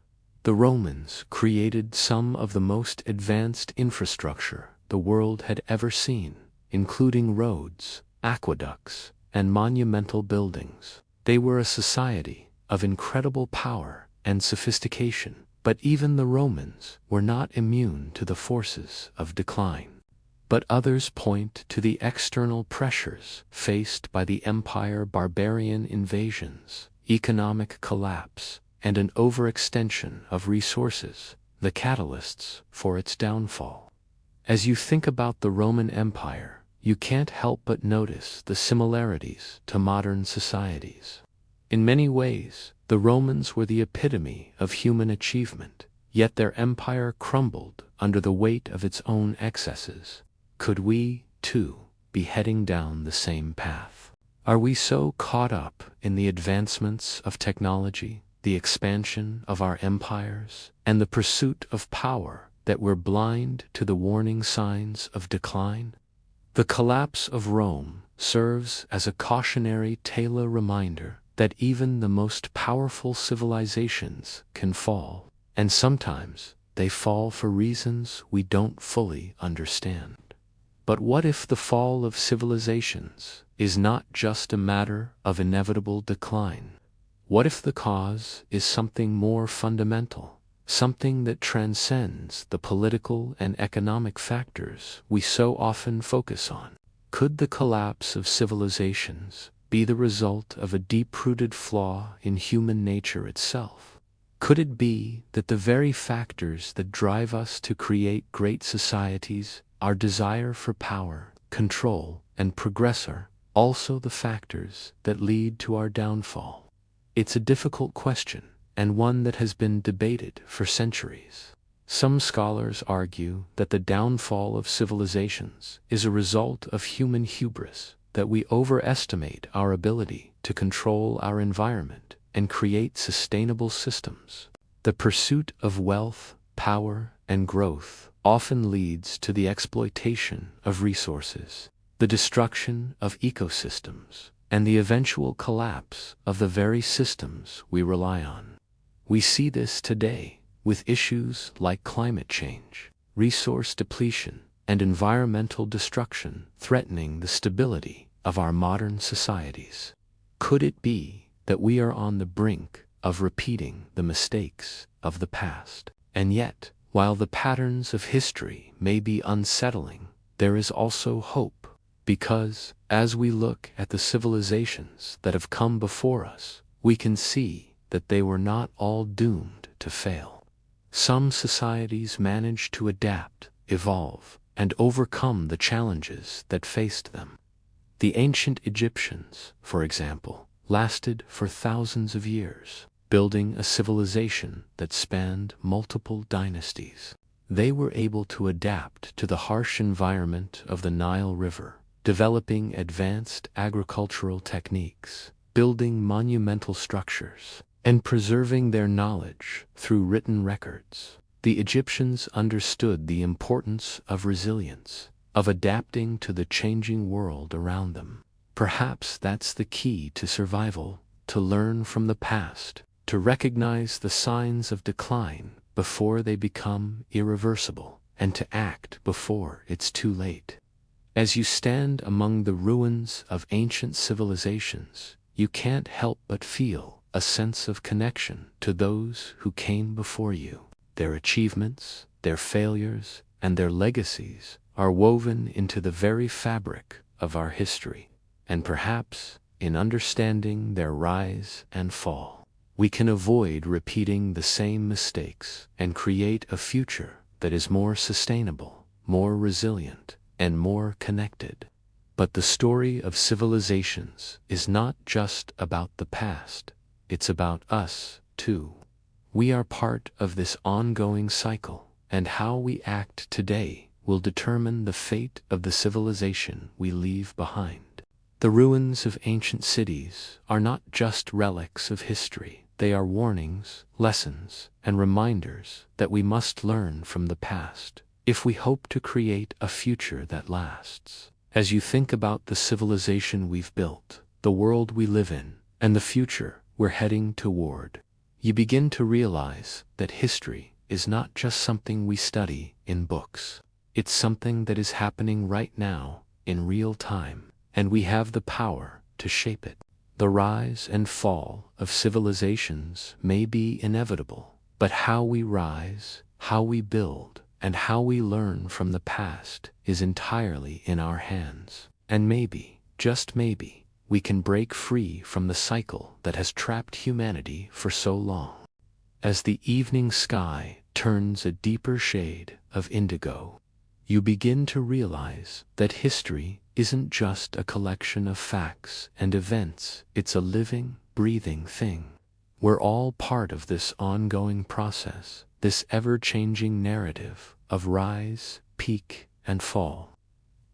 The Romans created some of the most advanced infrastructure the world had ever seen, including roads, aqueducts, and monumental buildings. They were a society of incredible power and sophistication, but even the Romans were not immune to the forces of decline. But others point to the external pressures faced by the empire: barbarian invasions, economic collapse, and an overextension of resources, the catalysts for its downfall. As you think about the Roman Empire, you can't help but notice the similarities to modern societies. In many ways, the Romans were the epitome of human achievement, yet their empire crumbled under the weight of its own excesses. Could we, too, be heading down the same path? Are we so caught up in the advancements of technology, the expansion of our empires, and the pursuit of power that we're blind to the warning signs of decline? The collapse of Rome serves as a cautionary tale, a reminder that even the most powerful civilizations can fall, and sometimes they fall for reasons we don't fully understand. But what if the fall of civilizations is not just a matter of inevitable decline? What if the cause is something more fundamental, something that transcends the political and economic factors we so often focus on? Could the collapse of civilizations be the result of a deep-rooted flaw in human nature itself? Could it be that the very factors that drive us to create great societies, our desire for power, control, and progress, are also the factors that lead to our downfall? It's a difficult question, and one that has been debated for centuries. Some scholars argue that the downfall of civilizations is a result of human hubris, that we overestimate our ability to control our environment and create sustainable systems. The pursuit of wealth, power, and growth often leads to the exploitation of resources, the destruction of ecosystems, and the eventual collapse of the very systems we rely on. We see this today with issues like climate change, resource depletion, and environmental destruction threatening the stability of our modern societies. Could it be that we are on the brink of repeating the mistakes of the past? And yet, while the patterns of history may be unsettling, there is also hope, because as we look at the civilizations that have come before us, we can see that they were not all doomed to fail. Some societies managed to adapt, evolve, and overcome the challenges that faced them. The ancient Egyptians, for example, lasted for thousands of years, building a civilization that spanned multiple dynasties. They were able to adapt to the harsh environment of the Nile River, developing advanced agricultural techniques, building monumental structures, and preserving their knowledge through written records. The Egyptians understood the importance of resilience, of adapting to the changing world around them. Perhaps that's the key to survival: to learn from the past, to recognize the signs of decline before they become irreversible, and to act before it's too late. As you stand among the ruins of ancient civilizations, you can't help but feel a a sense of connection to those who came before you. Their achievements, their failures, and their legacies are woven into the very fabric of our history. And perhaps, in understanding their rise and fall, we can avoid repeating the same mistakes and create a future that is more sustainable, more resilient, and more connected. But the story of civilizations is not just about the past, it's about us, too. We are part of this ongoing cycle, and how we act today will determine the fate of the civilization we leave behind. The ruins of ancient cities are not just relics of history. They are warnings, lessons, and reminders that we must learn from the past if we hope to create a future that lasts. As you think about the civilization we've built, the world we live in, and the future we're heading toward, you begin to realize that history is not just something we study in books. It's something that is happening right now, in real time, and we have the power to shape it. The rise and fall of civilizations may be inevitable, but how we rise, how we build, and how we learn from the past is entirely in our hands. And maybe, just maybe, we can break free from the cycle that has trapped humanity for so long. As the evening sky turns a deeper shade of indigo, you begin to realize that history isn't just a collection of facts and events, it's a living, breathing thing. We're all part of this ongoing process, this ever-changing narrative of rise, peak, and fall.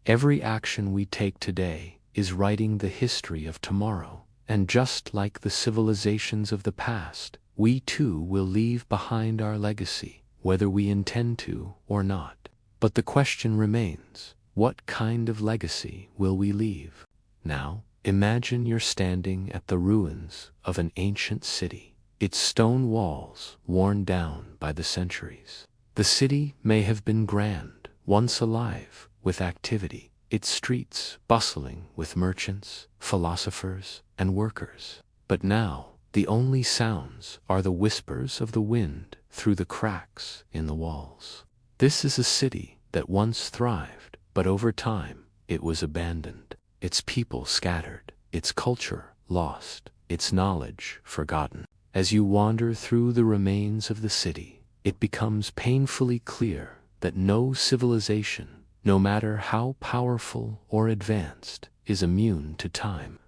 Every action we take today is writing the history of tomorrow, and just like the civilizations of the past, we too will leave behind our legacy, whether we intend to or not. But the question remains, what kind of legacy will we leave? Now, imagine you're standing at the ruins of an ancient city, its stone walls worn down by the centuries. The city may have been grand, once alive with activity, its streets bustling with merchants, philosophers, and workers. But now, the only sounds are the whispers of the wind through the cracks in the walls. This is a city that once thrived, but over time, it was abandoned, its people scattered, its culture lost, its knowledge forgotten. As you wander through the remains of the city, it becomes painfully clear that no civilization, no matter how powerful or advanced, is immune to time.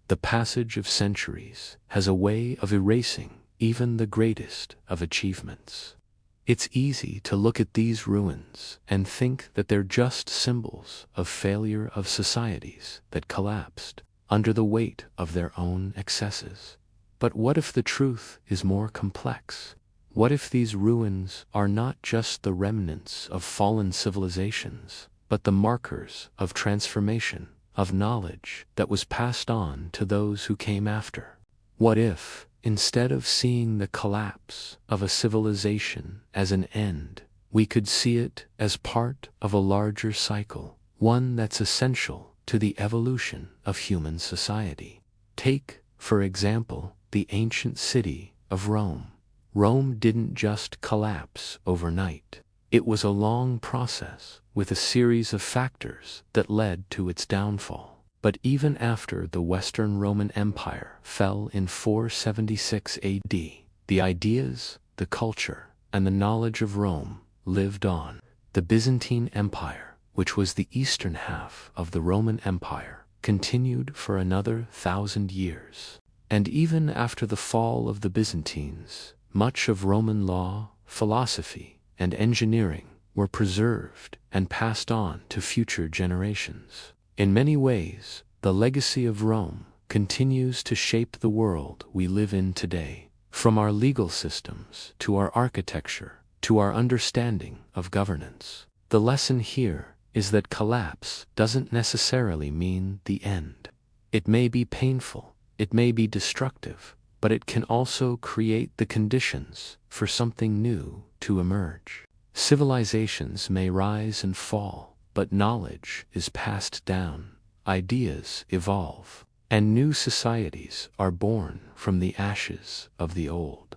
The passage of centuries has a way of erasing even the greatest of achievements. It's easy to look at these ruins and think that they're just symbols of failure of societies that collapsed under the weight of their own excesses. But what if the truth is more complex? What if these ruins are not just the remnants of fallen civilizations, but the markers of transformation, of knowledge that was passed on to those who came after? What if, instead of seeing the collapse of a civilization as an end, we could see it as part of a larger cycle, one that's essential to the evolution of human society? Take, for example, the ancient city of Rome. Rome didn't just collapse overnight. It was a long process with a series of factors that led to its downfall. But even after the Western Roman Empire fell in 476 AD, the ideas, the culture, and the knowledge of Rome lived on. The Byzantine Empire, which was the eastern half of the Roman Empire, continued for another 1,000 years. And even after the fall of the Byzantines, much of Roman law, philosophy, and engineering were preserved and passed on to future generations. In many ways, the legacy of Rome continues to shape the world we live in today, from our legal systems to our architecture to our understanding of governance. The lesson here is that collapse doesn't necessarily mean the end. It may be painful, it may be destructive, but it can also create the conditions for something new to emerge. Civilizations may rise and fall, but knowledge is passed down, ideas evolve, and new societies are born from the ashes of the old.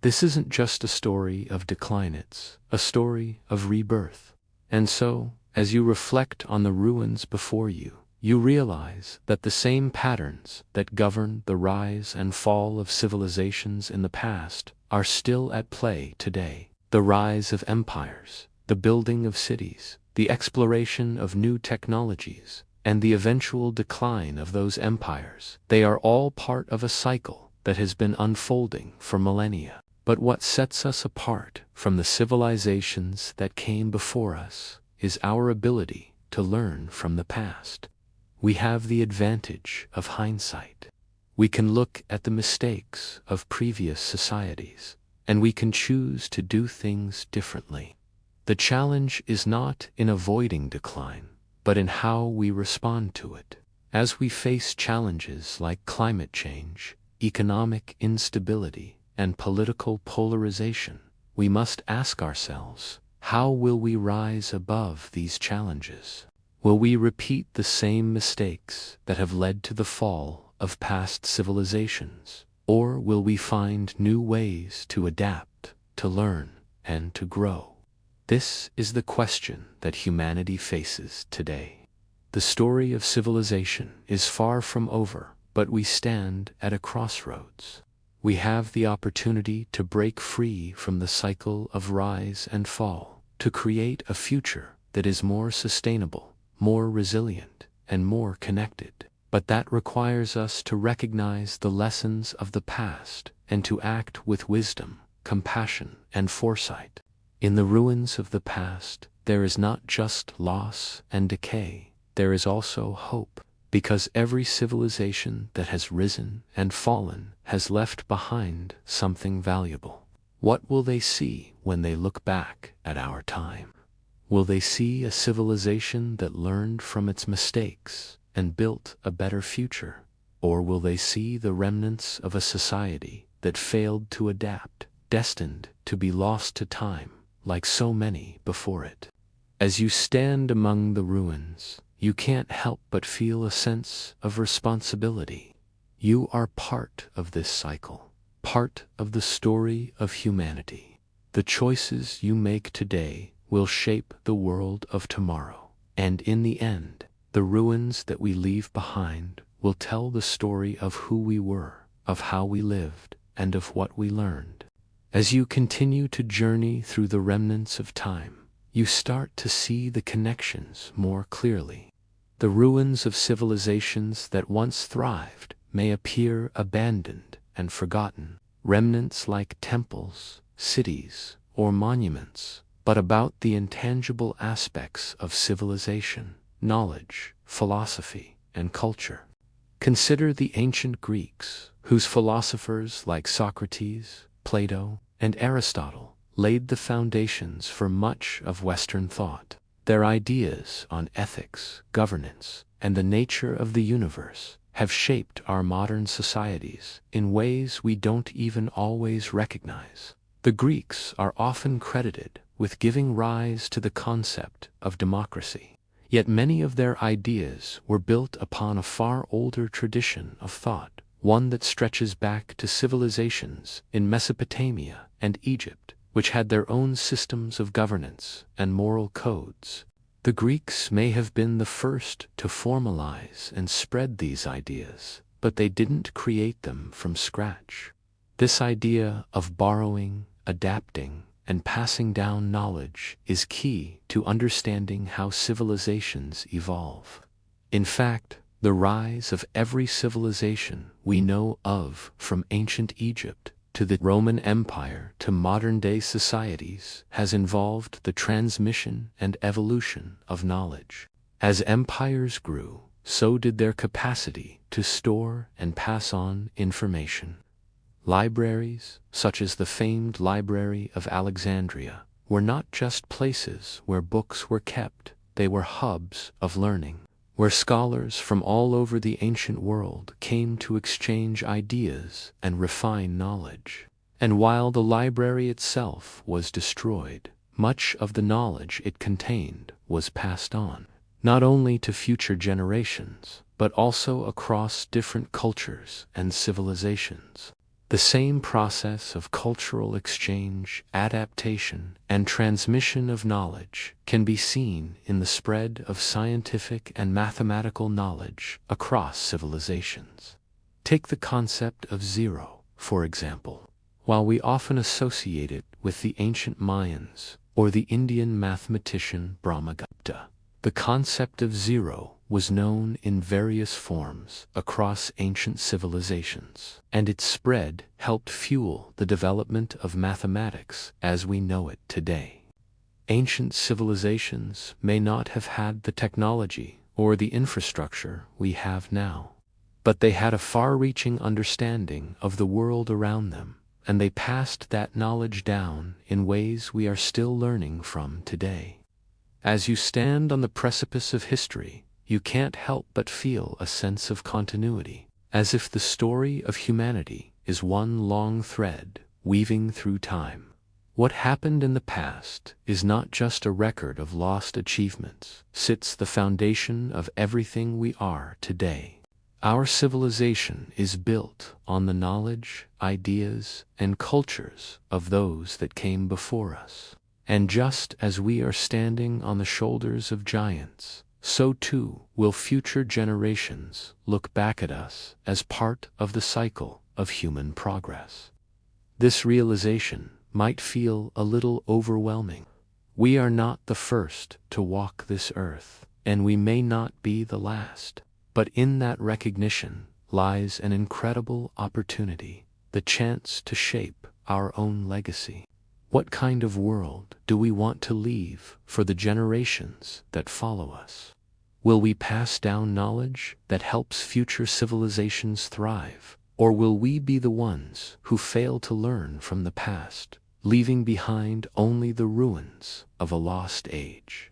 This isn't just a story of decline, it's a story of rebirth. And so, as you reflect on the ruins before you, you realize that the same patterns that govern the rise and fall of civilizations in the past are still at play today. The rise of empires, the building of cities, the exploration of new technologies, and the eventual decline of those empires, they are all part of a cycle that has been unfolding for millennia. But what sets us apart from the civilizations that came before us is our ability to learn from the past. We have the advantage of hindsight. We can look at the mistakes of previous societies, and we can choose to do things differently. The challenge is not in avoiding decline, but in how we respond to it. As we face challenges like climate change, economic instability, and political polarization, we must ask ourselves, how will we rise above these challenges? Will we repeat the same mistakes that have led to the fall of past civilizations? Or will we find new ways to adapt, to learn, and to grow? This is the question that humanity faces today. The story of civilization is far from over, but we stand at a crossroads. We have the opportunity to break free from the cycle of rise and fall, to create a future that is more sustainable, more resilient, and more connected. But that requires us to recognize the lessons of the past and to act with wisdom, compassion, and foresight. In the ruins of the past, there is not just loss and decay, there is also hope. Because every civilization that has risen and fallen has left behind something valuable. What will they see when they look back at our time? Will they see a civilization that learned from its mistakes and built a better future? Or will they see the remnants of a society that failed to adapt, destined to be lost to time, like so many before it? As you stand among the ruins, you can't help but feel a sense of responsibility. You are part of this cycle, part of the story of humanity. The choices you make today will shape the world of tomorrow. And in the end, the ruins that we leave behind will tell the story of who we were, of how we lived, and of what we learned. As you continue to journey through the remnants of time, you start to see the connections more clearly. The ruins of civilizations that once thrived may appear abandoned and forgotten, remnants like temples, cities, or monuments, but about the intangible aspects of civilization, knowledge, philosophy, and culture. Consider the ancient Greeks, whose philosophers like Socrates, Plato, and Aristotle laid the foundations for much of Western thought. Their ideas on ethics, governance, and the nature of the universe have shaped our modern societies in ways we don't even always recognize. The Greeks are often credited with giving rise to the concept of democracy, yet many of their ideas were built upon a far older tradition of thought, one that stretches back to civilizations in Mesopotamia and Egypt, which had their own systems of governance and moral codes. The Greeks may have been the first to formalize and spread these ideas, but they didn't create them from scratch. This idea of borrowing, adapting, and passing down knowledge is key to understanding how civilizations evolve. In fact, the rise of every civilization we know of, from ancient Egypt to the Roman Empire to modern-day societies, has involved the transmission and evolution of knowledge. As empires grew, so did their capacity to store and pass on information. Libraries, such as the famed Library of Alexandria, were not just places where books were kept, they were hubs of learning, where scholars from all over the ancient world came to exchange ideas and refine knowledge. And while the library itself was destroyed, much of the knowledge it contained was passed on, not only to future generations, but also across different cultures and civilizations. The same process of cultural exchange, adaptation, and transmission of knowledge can be seen in the spread of scientific and mathematical knowledge across civilizations. Take the concept of zero, for example. While we often associate it with the ancient Mayans or the Indian mathematician Brahmagupta, the concept of zero was known in various forms across ancient civilizations, and its spread helped fuel the development of mathematics as we know it today. Ancient civilizations may not have had the technology or the infrastructure we have now, but they had a far-reaching understanding of the world around them, and they passed that knowledge down in ways we are still learning from today. As you stand on the precipice of history, you can't help but feel a sense of continuity, as if the story of humanity is one long thread weaving through time. What happened in the past is not just a record of lost achievements, it's the foundation of everything we are today. Our civilization is built on the knowledge, ideas, and cultures of those that came before us. And just as we are standing on the shoulders of giants, so too will future generations look back at us as part of the cycle of human progress. This realization might feel a little overwhelming. We are not the first to walk this earth, and we may not be the last. But in that recognition lies an incredible opportunity, the chance to shape our own legacy. What kind of world do we want to leave for the generations that follow us? Will we pass down knowledge that helps future civilizations thrive, or will we be the ones who fail to learn from the past, leaving behind only the ruins of a lost age?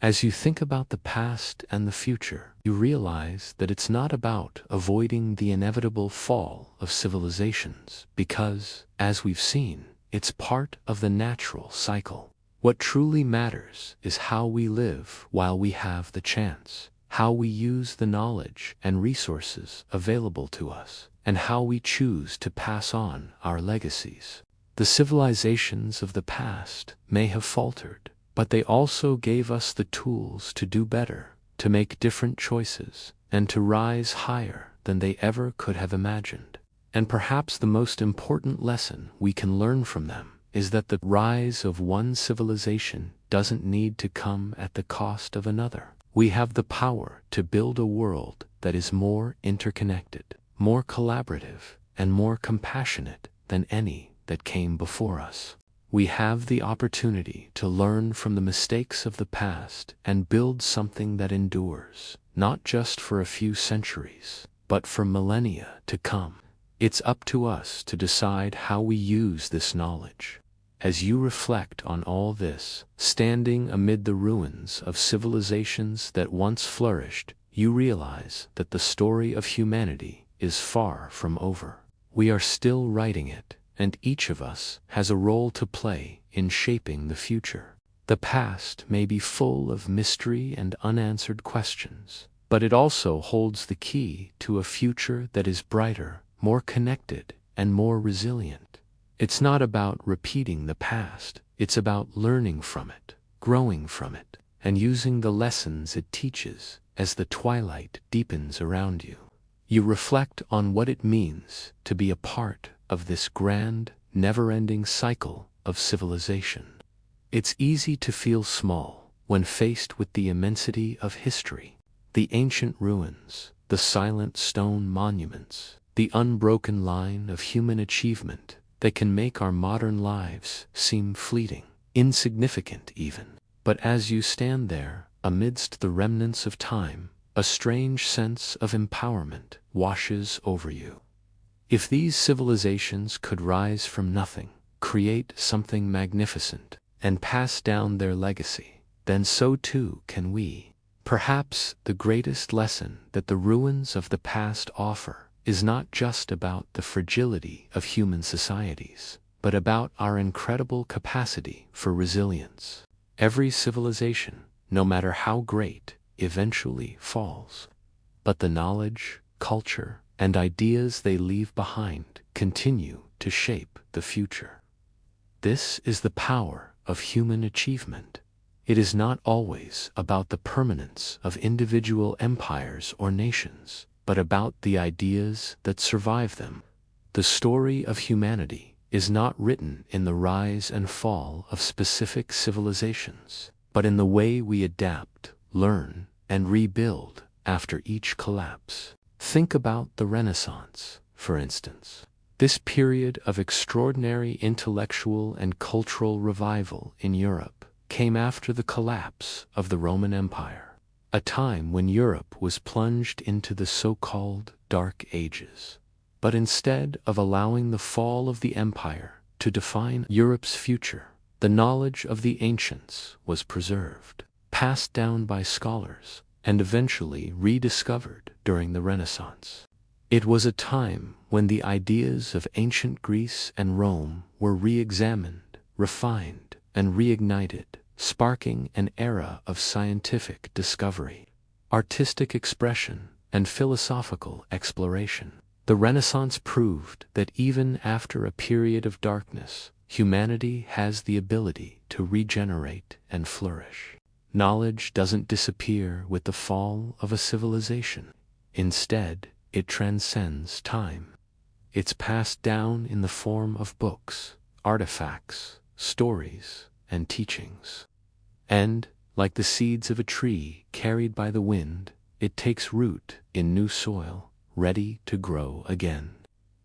As you think about the past and the future, you realize that it's not about avoiding the inevitable fall of civilizations, because, as we've seen, it's part of the natural cycle. What truly matters is how we live while we have the chance, how we use the knowledge and resources available to us, and how we choose to pass on our legacies. The civilizations of the past may have faltered, but they also gave us the tools to do better, to make different choices, and to rise higher than they ever could have imagined. And perhaps the most important lesson we can learn from them is that the rise of one civilization doesn't need to come at the cost of another. We have the power to build a world that is more interconnected, more collaborative, and more compassionate than any that came before us. We have the opportunity to learn from the mistakes of the past and build something that endures, not just for a few centuries, but for millennia to come. It's up to us to decide how we use this knowledge. As you reflect on all this, standing amid the ruins of civilizations that once flourished, you realize that the story of humanity is far from over. We are still writing it, and each of us has a role to play in shaping the future. The past may be full of mystery and unanswered questions, but it also holds the key to a future that is brighter, more connected, and more resilient. It's not about repeating the past, it's about learning from it, growing from it, and using the lessons it teaches as the twilight deepens around you. You reflect on what it means to be a part of this grand, never-ending cycle of civilization. It's easy to feel small when faced with the immensity of history, the ancient ruins, the silent stone monuments, the unbroken line of human achievement that can make our modern lives seem fleeting, insignificant even. But as you stand there, amidst the remnants of time, a strange sense of empowerment washes over you. If these civilizations could rise from nothing, create something magnificent, and pass down their legacy, then so too can we. Perhaps the greatest lesson that the ruins of the past offer is not just about the fragility of human societies, but about our incredible capacity for resilience. Every civilization, no matter how great, eventually falls. but the knowledge, culture, and ideas they leave behind continue to shape the future. This is the power of human achievement. It is not always about the permanence of individual empires or nations, but about the ideas that survive them. The story of humanity is not written in the rise and fall of specific civilizations, but in the way we adapt, learn, and rebuild after each collapse. Think about the Renaissance, for instance. This period of extraordinary intellectual and cultural revival in Europe came after the collapse of the Roman Empire, a time when Europe was plunged into the so-called Dark Ages. But instead of allowing the fall of the empire to define Europe's future, the knowledge of the ancients was preserved, passed down by scholars, and eventually rediscovered during the Renaissance. It was a time when the ideas of ancient Greece and Rome were re-examined, refined, and reignited, sparking an era of scientific discovery, artistic expression, and philosophical exploration. The Renaissance proved that even after a period of darkness, humanity has the ability to regenerate and flourish. Knowledge doesn't disappear with the fall of a civilization. Instead, it transcends time. It's passed down in the form of books, artifacts, stories, and teachings. And, like the seeds of a tree carried by the wind, it takes root in new soil, ready to grow again.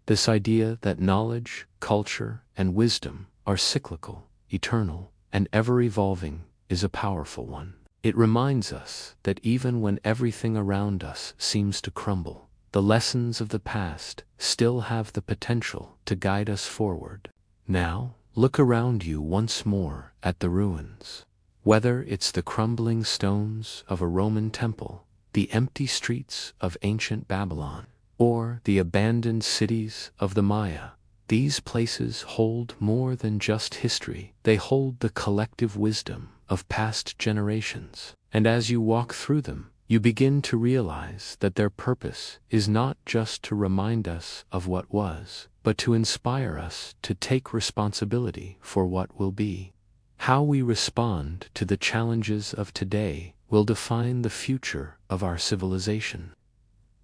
This idea that knowledge, culture, and wisdom are cyclical, eternal, and ever-evolving is a powerful one. It reminds us that even when everything around us seems to crumble, the lessons of the past still have the potential to guide us forward. Now, look around you once more at the ruins. Whether it's the crumbling stones of a Roman temple, the empty streets of ancient Babylon, or the abandoned cities of the Maya, these places hold more than just history. They hold the collective wisdom of past generations. And as you walk through them, you begin to realize that their purpose is not just to remind us of what was, but to inspire us to take responsibility for what will be. How we respond to the challenges of today will define the future of our civilization.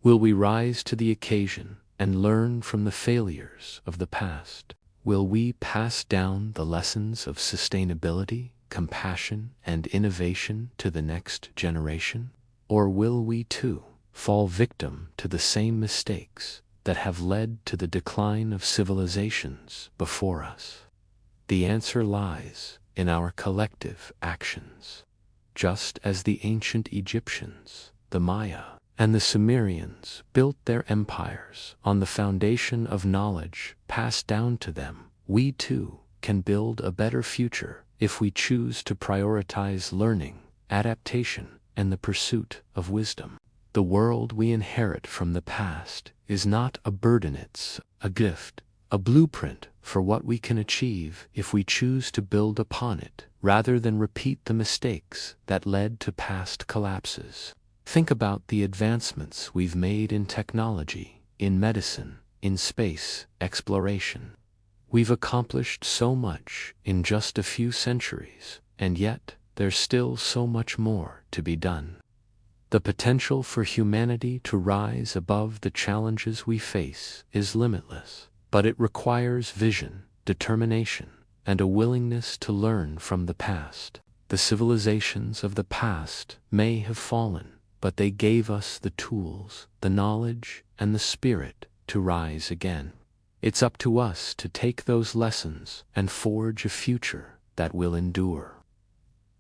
Will we rise to the occasion and learn from the failures of the past? Will we pass down the lessons of sustainability, compassion, and innovation to the next generation? Or will we too fall victim to the same mistakes that have led to the decline of civilizations before us? The answer lies in our collective actions. Just as the ancient Egyptians, the Maya, and the Sumerians built their empires on the foundation of knowledge passed down to them, we too can build a better future if we choose to prioritize learning, adaptation, and the pursuit of wisdom. The world we inherit from the past is not a burden, it's a gift, a blueprint for what we can achieve if we choose to build upon it, rather than repeat the mistakes that led to past collapses. Think about the advancements we've made in technology, in medicine, in space exploration. We've accomplished so much in just a few centuries, and yet there's still so much more to be done. The potential for humanity to rise above the challenges we face is limitless, but it requires vision, determination, and a willingness to learn from the past. The civilizations of the past may have fallen, but they gave us the tools, the knowledge, and the spirit to rise again. It's up to us to take those lessons and forge a future that will endure.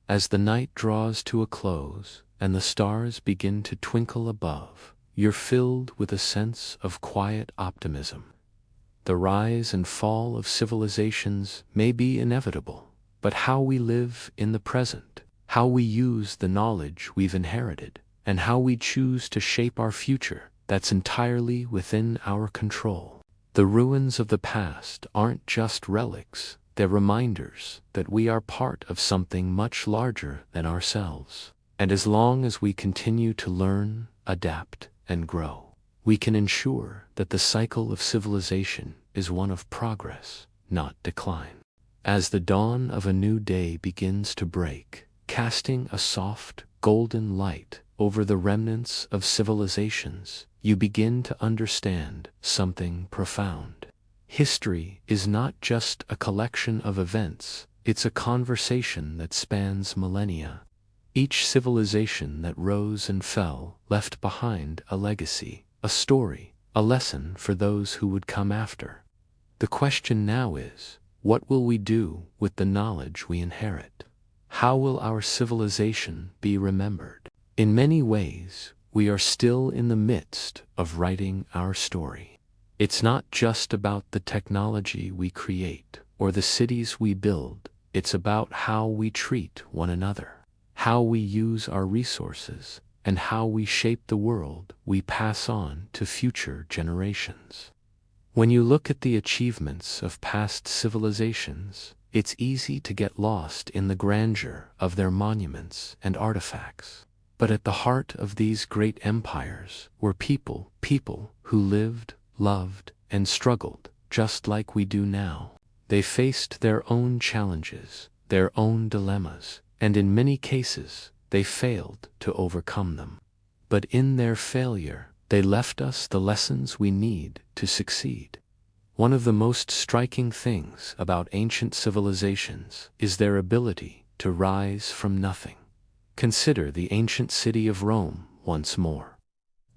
As the night draws to a close and the stars begin to twinkle above, you're filled with a sense of quiet optimism. The rise and fall of civilizations may be inevitable, but how we live in the present, how we use the knowledge we've inherited, and how we choose to shape our future, that's entirely within our control. The ruins of the past aren't just relics, they're reminders that we are part of something much larger than ourselves. And as long as we continue to learn, adapt, and grow. We can ensure that the cycle of civilization is one of progress, not decline. As the dawn of a new day begins to break, casting a soft, golden light over the remnants of civilizations, you begin to understand something profound. History is not just a collection of events, it's a conversation that spans millennia. Each civilization that rose and fell left behind a legacy, a story, a lesson for those who would come after. The question now is, what will we do with the knowledge we inherit? How will our civilization be remembered? In many ways, we are still in the midst of writing our story. It's not just about the technology we create or the cities we build, it's about how we treat one another, how we use our resources, and how we shape the world we pass on to future generations. When you look at the achievements of past civilizations, it's easy to get lost in the grandeur of their monuments and artifacts. But at the heart of these great empires were people who lived, loved, and struggled just like we do now. They faced their own challenges, their own dilemmas, and in many cases, they failed to overcome them. But in their failure, they left us the lessons we need to succeed. One of the most striking things about ancient civilizations is their ability to rise from nothing. Consider the ancient city of Rome once more.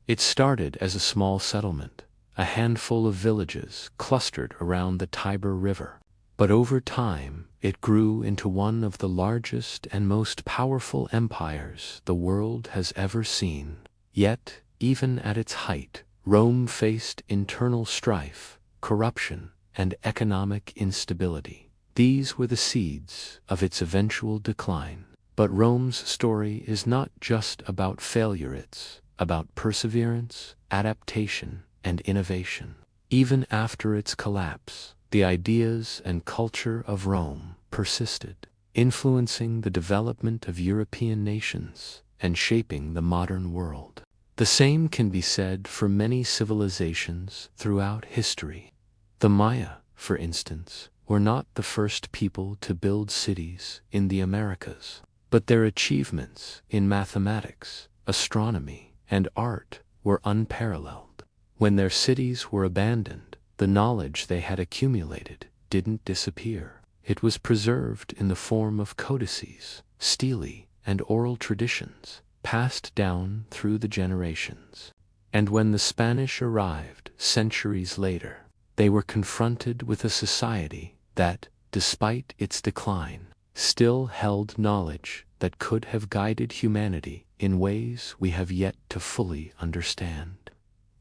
It started as a small settlement, a handful of villages clustered around the Tiber River. But over time, it grew into one of the largest and most powerful empires the world has ever seen. Yet, even at its height, Rome faced internal strife, corruption, and economic instability. These were the seeds of its eventual decline. But Rome's story is not just about failure, it's about perseverance, adaptation, and innovation. Even after its collapse, the ideas and culture of Rome persisted, influencing the development of European nations and shaping the modern world. The same can be said for many civilizations throughout history. The Maya, for instance, were not the first people to build cities in the Americas, but their achievements in mathematics, astronomy, and art were unparalleled. When their cities were abandoned, the knowledge they had accumulated didn't disappear. It was preserved in the form of codices, stelae, and oral traditions, passed down through the generations. And when the Spanish arrived centuries later, they were confronted with a society that, despite its decline, still held knowledge that could have guided humanity in ways we have yet to fully understand.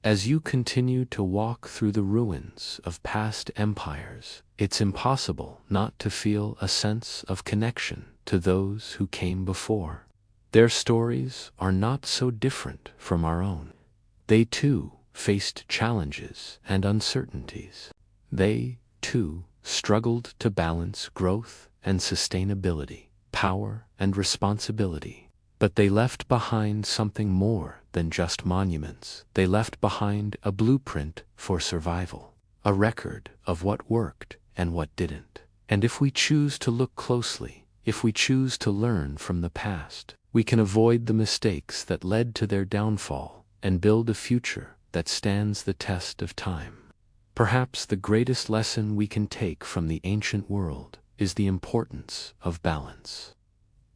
As you continue to walk through the ruins of past empires, it's impossible not to feel a sense of connection to those who came before. Their stories are not so different from our own. They too faced challenges and uncertainties. They too struggled to balance growth and sustainability, power and responsibility. But they left behind something more than just monuments. They left behind a blueprint for survival, a record of what worked and what didn't. And if we choose to look closely, if we choose to learn from the past, we can avoid the mistakes that led to their downfall and build a future that stands the test of time. Perhaps the greatest lesson we can take from the ancient world is the importance of balance.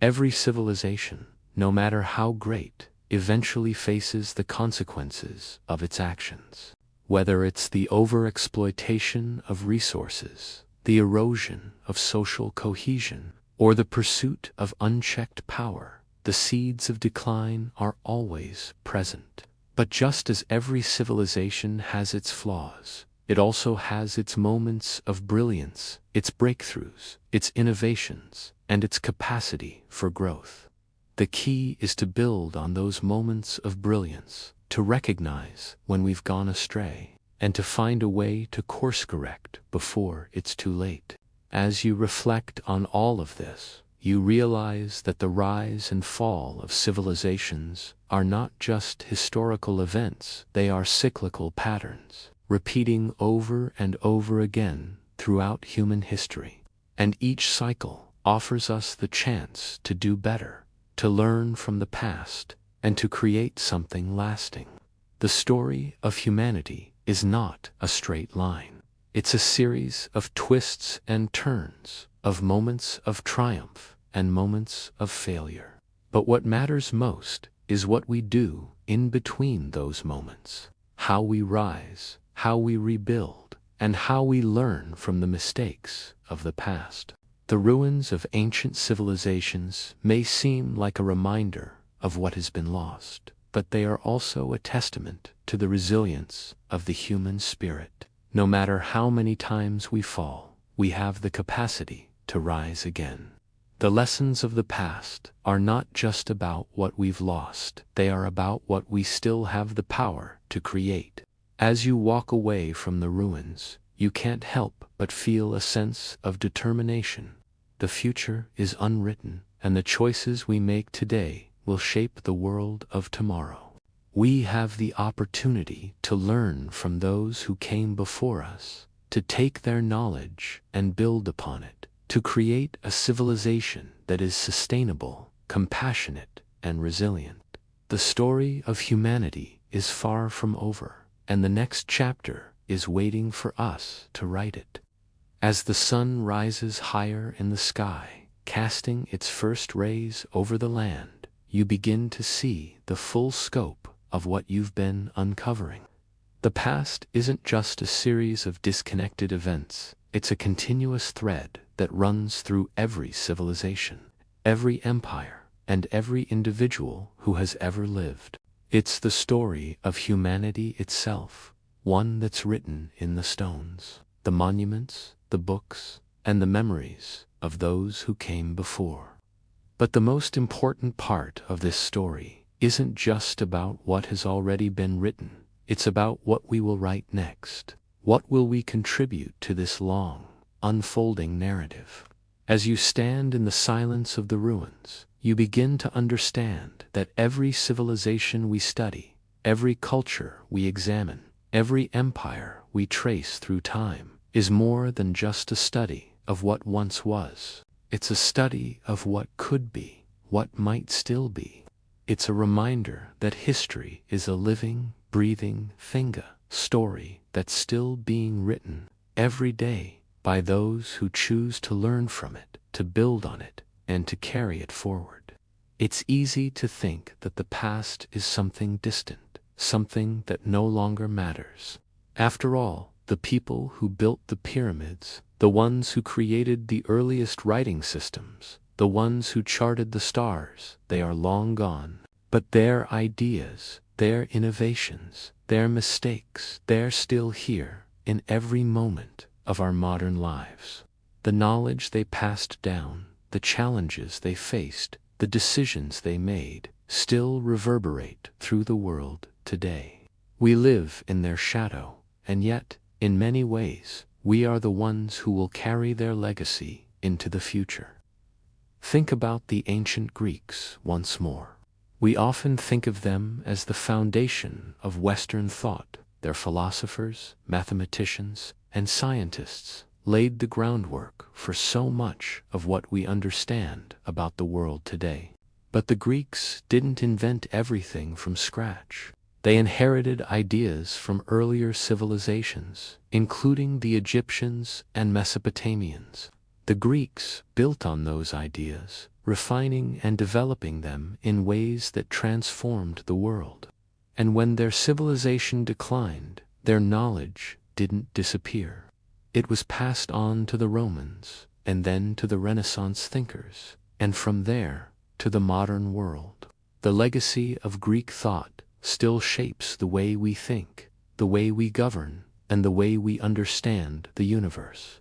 Every civilization, no matter how great, eventually faces the consequences of its actions. Whether it's the overexploitation of resources, the erosion of social cohesion, or the pursuit of unchecked power, the seeds of decline are always present. But just as every civilization has its flaws, it also has its moments of brilliance, its breakthroughs, its innovations, and its capacity for growth. The key is to build on those moments of brilliance, to recognize when we've gone astray, and to find a way to course correct before it's too late. As you reflect on all of this, you realize that the rise and fall of civilizations are not just historical events, they are cyclical patterns, repeating over and over again throughout human history. And each cycle offers us the chance to do better, to learn from the past, and to create something lasting. The story of humanity is not a straight line. It's a series of twists and turns, of moments of triumph and moments of failure. But what matters most is what we do in between those moments, how we rise, how we rebuild, and how we learn from the mistakes of the past. The ruins of ancient civilizations may seem like a reminder of what has been lost, but they are also a testament to the resilience of the human spirit. No matter how many times we fall, we have the capacity to rise again. The lessons of the past are not just about what we've lost, they are about what we still have the power to create. As you walk away from the ruins, you can't help but feel a sense of determination. The future is unwritten, and the choices we make today will shape the world of tomorrow. We have the opportunity to learn from those who came before us, to take their knowledge and build upon it, to create a civilization that is sustainable, compassionate, and resilient. The story of humanity is far from over, and the next chapter is waiting for us to write it. As the sun rises higher in the sky, casting its first rays over the land, you begin to see the full scope of what you've been uncovering. The past isn't just a series of disconnected events, it's a continuous thread that runs through every civilization, every empire, and every individual who has ever lived. It's the story of humanity itself, one that's written in the stones, the monuments, the books, and the memories of those who came before. But the most important part of this story isn't just about what has already been written, it's about what we will write next. What will we contribute to this long, unfolding narrative? As you stand in the silence of the ruins, you begin to understand that every civilization we study, every culture we examine, every empire we trace through time, is more than just a study of what once was. It's a study of what could be, what might still be. It's a reminder that history is a living, breathing story that's still being written every day by those who choose to learn from it, to build on it, and to carry it forward. It's easy to think that the past is something distant, something that no longer matters. After all, the people who built the pyramids, the ones who created the earliest writing systems, the ones who charted the stars, they are long gone. But their ideas, their innovations, their mistakes, they're still here in every moment of our modern lives. The knowledge they passed down, the challenges they faced, the decisions they made, still reverberate through the world today. We live in their shadow, and yet, in many ways, we are the ones who will carry their legacy into the future. Think about the ancient Greeks once more. We often think of them as the foundation of Western thought. Their philosophers, mathematicians, and scientists laid the groundwork for so much of what we understand about the world today. But the Greeks didn't invent everything from scratch. They inherited ideas from earlier civilizations, including the Egyptians and Mesopotamians. The Greeks built on those ideas, refining and developing them in ways that transformed the world. And when their civilization declined, their knowledge didn't disappear. It was passed on to the Romans, and then to the Renaissance thinkers, and from there to the modern world. The legacy of Greek thought still shapes the way we think, the way we govern, and the way we understand the universe.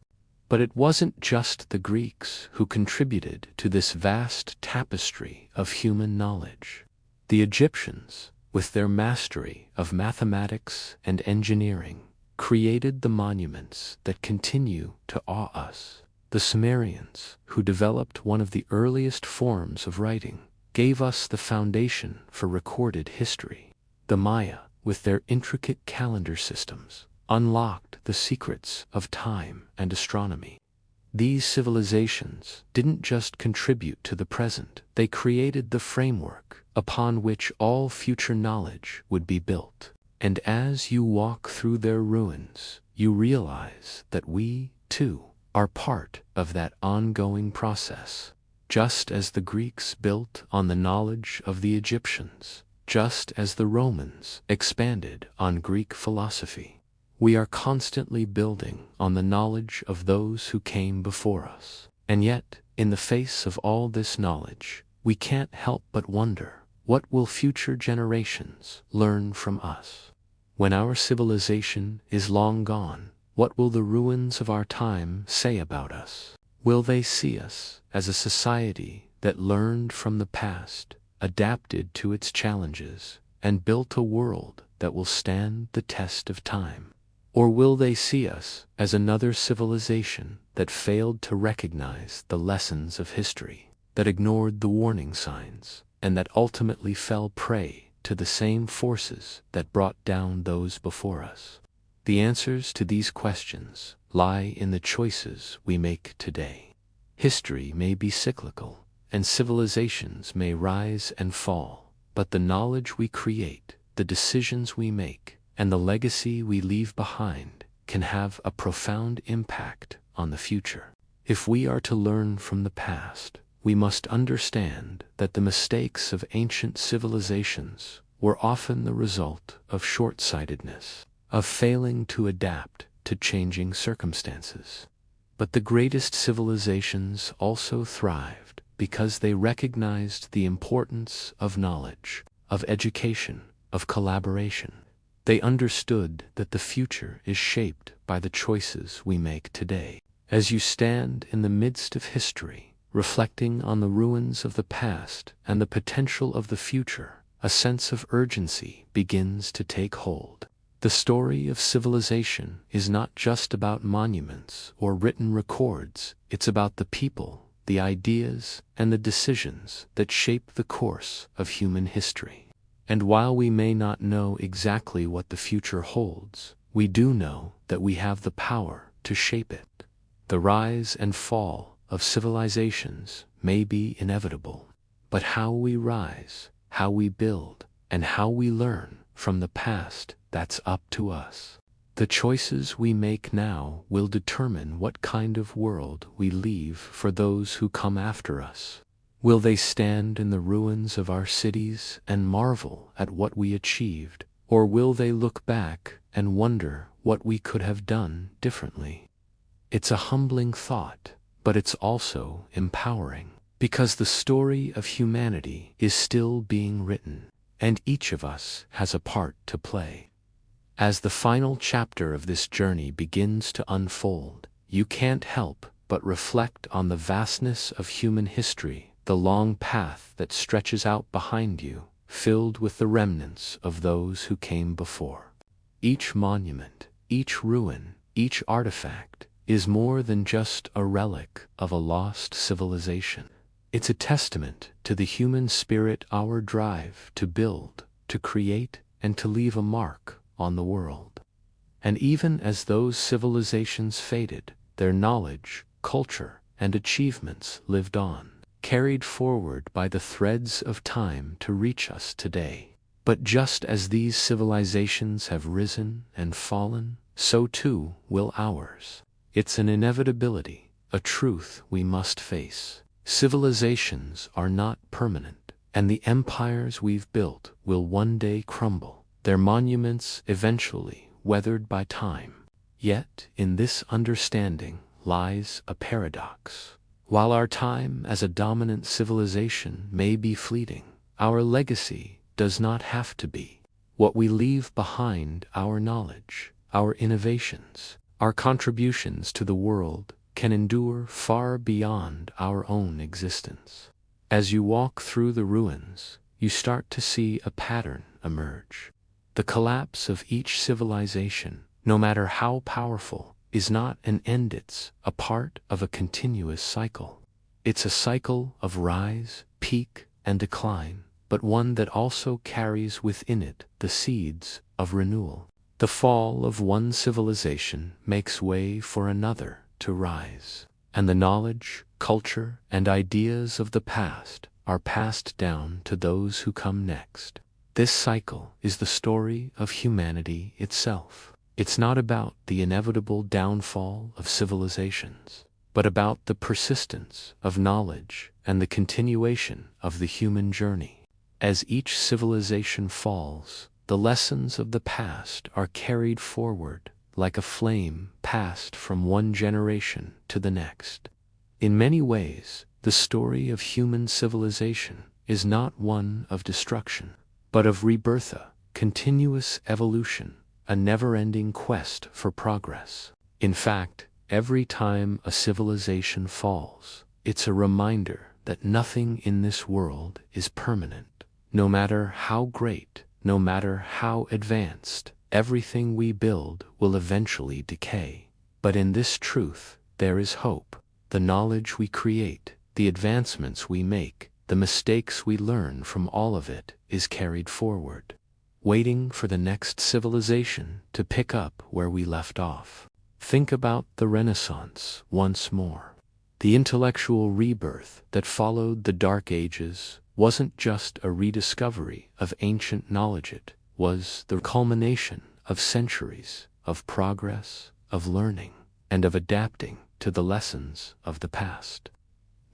But it wasn't just the Greeks who contributed to this vast tapestry of human knowledge. The Egyptians, with their mastery of mathematics and engineering, created the monuments that continue to awe us. The Sumerians, who developed one of the earliest forms of writing, gave us the foundation for recorded history. The Maya, with their intricate calendar systems, unlocked the secrets of time and astronomy. These civilizations didn't just contribute to the present, they created the framework upon which all future knowledge would be built. And as you walk through their ruins, you realize that we, too, are part of that ongoing process. Just as the Greeks built on the knowledge of the Egyptians, just as the Romans expanded on Greek philosophy, we are constantly building on the knowledge of those who came before us. And yet, in the face of all this knowledge, we can't help but wonder, what will future generations learn from us? When our civilization is long gone, what will the ruins of our time say about us? Will they see us as a society that learned from the past, adapted to its challenges, and built a world that will stand the test of time? Or will they see us as another civilization that failed to recognize the lessons of history, that ignored the warning signs, and that ultimately fell prey to the same forces that brought down those before us? The answers to these questions lie in the choices we make today. History may be cyclical, and civilizations may rise and fall, but the knowledge we create, the decisions we make, and the legacy we leave behind can have a profound impact on the future. If we are to learn from the past, we must understand that the mistakes of ancient civilizations were often the result of short-sightedness, of failing to adapt to changing circumstances. But the greatest civilizations also thrived because they recognized the importance of knowledge, of education, of collaboration. They understood that the future is shaped by the choices we make today. As you stand in the midst of history, reflecting on the ruins of the past and the potential of the future, a sense of urgency begins to take hold. The story of civilization is not just about monuments or written records, it's about the people, the ideas, and the decisions that shape the course of human history. And while we may not know exactly what the future holds, we do know that we have the power to shape it. The rise and fall of civilizations may be inevitable, but how we rise, how we build, and how we learn from the past, that's up to us. The choices we make now will determine what kind of world we leave for those who come after us. Will they stand in the ruins of our cities and marvel at what we achieved, or will they look back and wonder what we could have done differently? It's a humbling thought, but it's also empowering, because the story of humanity is still being written, and each of us has a part to play. As the final chapter of this journey begins to unfold, you can't help but reflect on the vastness of human history, the long path that stretches out behind you, filled with the remnants of those who came before. Each monument, each ruin, each artifact is more than just a relic of a lost civilization. It's a testament to the human spirit, our drive to build, to create, and to leave a mark on the world. And even as those civilizations faded, their knowledge, culture, and achievements lived on, carried forward by the threads of time to reach us today. But just as these civilizations have risen and fallen, so too will ours. It's an inevitability, a truth we must face. Civilizations are not permanent, and the empires we've built will one day crumble, their monuments eventually weathered by time. Yet, in this understanding lies a paradox. While our time as a dominant civilization may be fleeting, our legacy does not have to be. What we leave behind, our knowledge, our innovations, our contributions to the world, can endure far beyond our own existence. As you walk through the ruins, you start to see a pattern emerge. The collapse of each civilization, no matter how powerful, is not an end, it's a part of a continuous cycle. It's a cycle of rise, peak, and decline, but one that also carries within it the seeds of renewal. The fall of one civilization makes way for another to rise, and the knowledge, culture, and ideas of the past are passed down to those who come next. This cycle is the story of humanity itself. It's not about the inevitable downfall of civilizations, but about the persistence of knowledge and the continuation of the human journey. As each civilization falls, the lessons of the past are carried forward like a flame passed from one generation to the next. In many ways, the story of human civilization is not one of destruction, but of rebirth, a continuous evolution, a never-ending quest for progress. In fact, every time a civilization falls, it's a reminder that nothing in this world is permanent. No matter how great, no matter how advanced, everything we build will eventually decay. But in this truth, there is hope. The knowledge we create, the advancements we make, the mistakes we learn from all of it is carried forward, waiting for the next civilization to pick up where we left off. Think about the Renaissance once more. The intellectual rebirth that followed the Dark Ages wasn't just a rediscovery of ancient knowledge, it was the culmination of centuries of progress, of learning, and of adapting to the lessons of the past.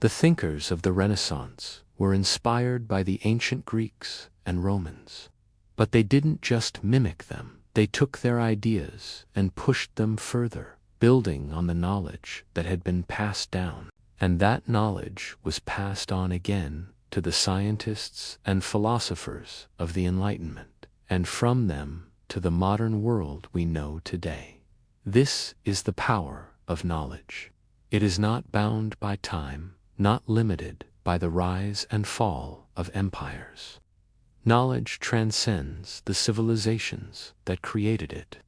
The thinkers of the Renaissance were inspired by the ancient Greeks and Romans. But they didn't just mimic them, they took their ideas and pushed them further, building on the knowledge that had been passed down. And that knowledge was passed on again to the scientists and philosophers of the Enlightenment, and from them to the modern world we know today. This is the power of knowledge. It is not bound by time, not limited by the rise and fall of empires. Knowledge transcends the civilizations that created it,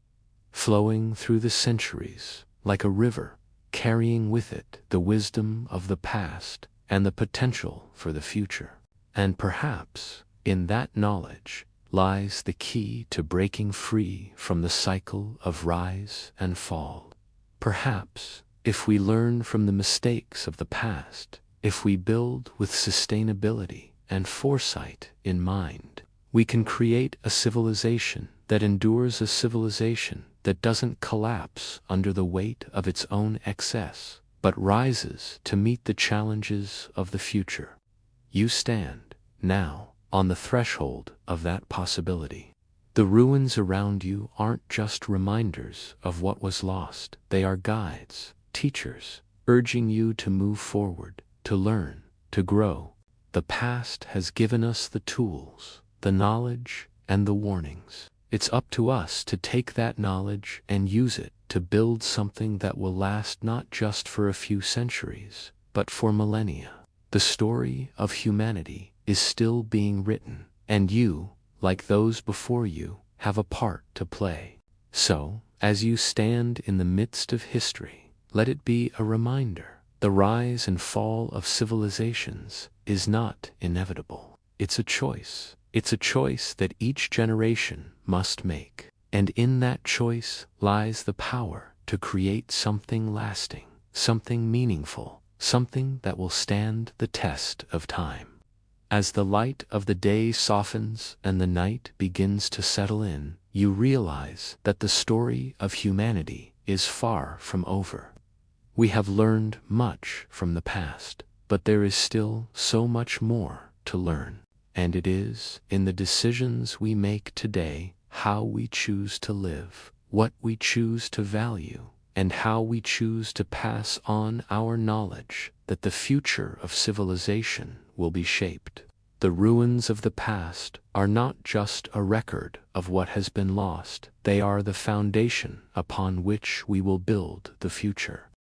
flowing through the centuries like a river, carrying with it the wisdom of the past and the potential for the future. And perhaps in that knowledge lies the key to breaking free from the cycle of rise and fall. Perhaps if we learn from the mistakes of the past, if we build with sustainability and foresight in mind, we can create a civilization that endures, a civilization that doesn't collapse under the weight of its own excess, but rises to meet the challenges of the future. You stand, now, on the threshold of that possibility. The ruins around you aren't just reminders of what was lost, they are guides, teachers, urging you to move forward, to learn, to grow. The past has given us the tools, the knowledge, and the warnings. It's up to us to take that knowledge and use it to build something that will last not just for a few centuries, but for millennia. The story of humanity is still being written, and you, like those before you, have a part to play. So, as you stand in the midst of history, let it be a reminder. The rise and fall of civilizations is not inevitable. It's a choice. It's a choice that each generation must make. And in that choice lies the power to create something lasting, something meaningful, something that will stand the test of time. As the light of the day softens and the night begins to settle in, you realize that the story of humanity is far from over. We have learned much from the past, but there is still so much more to learn. And it is in the decisions we make today, how we choose to live, what we choose to value, and how we choose to pass on our knowledge, that the future of civilization will be shaped. The ruins of the past are not just a record of what has been lost, they are the foundation upon which we will build the future.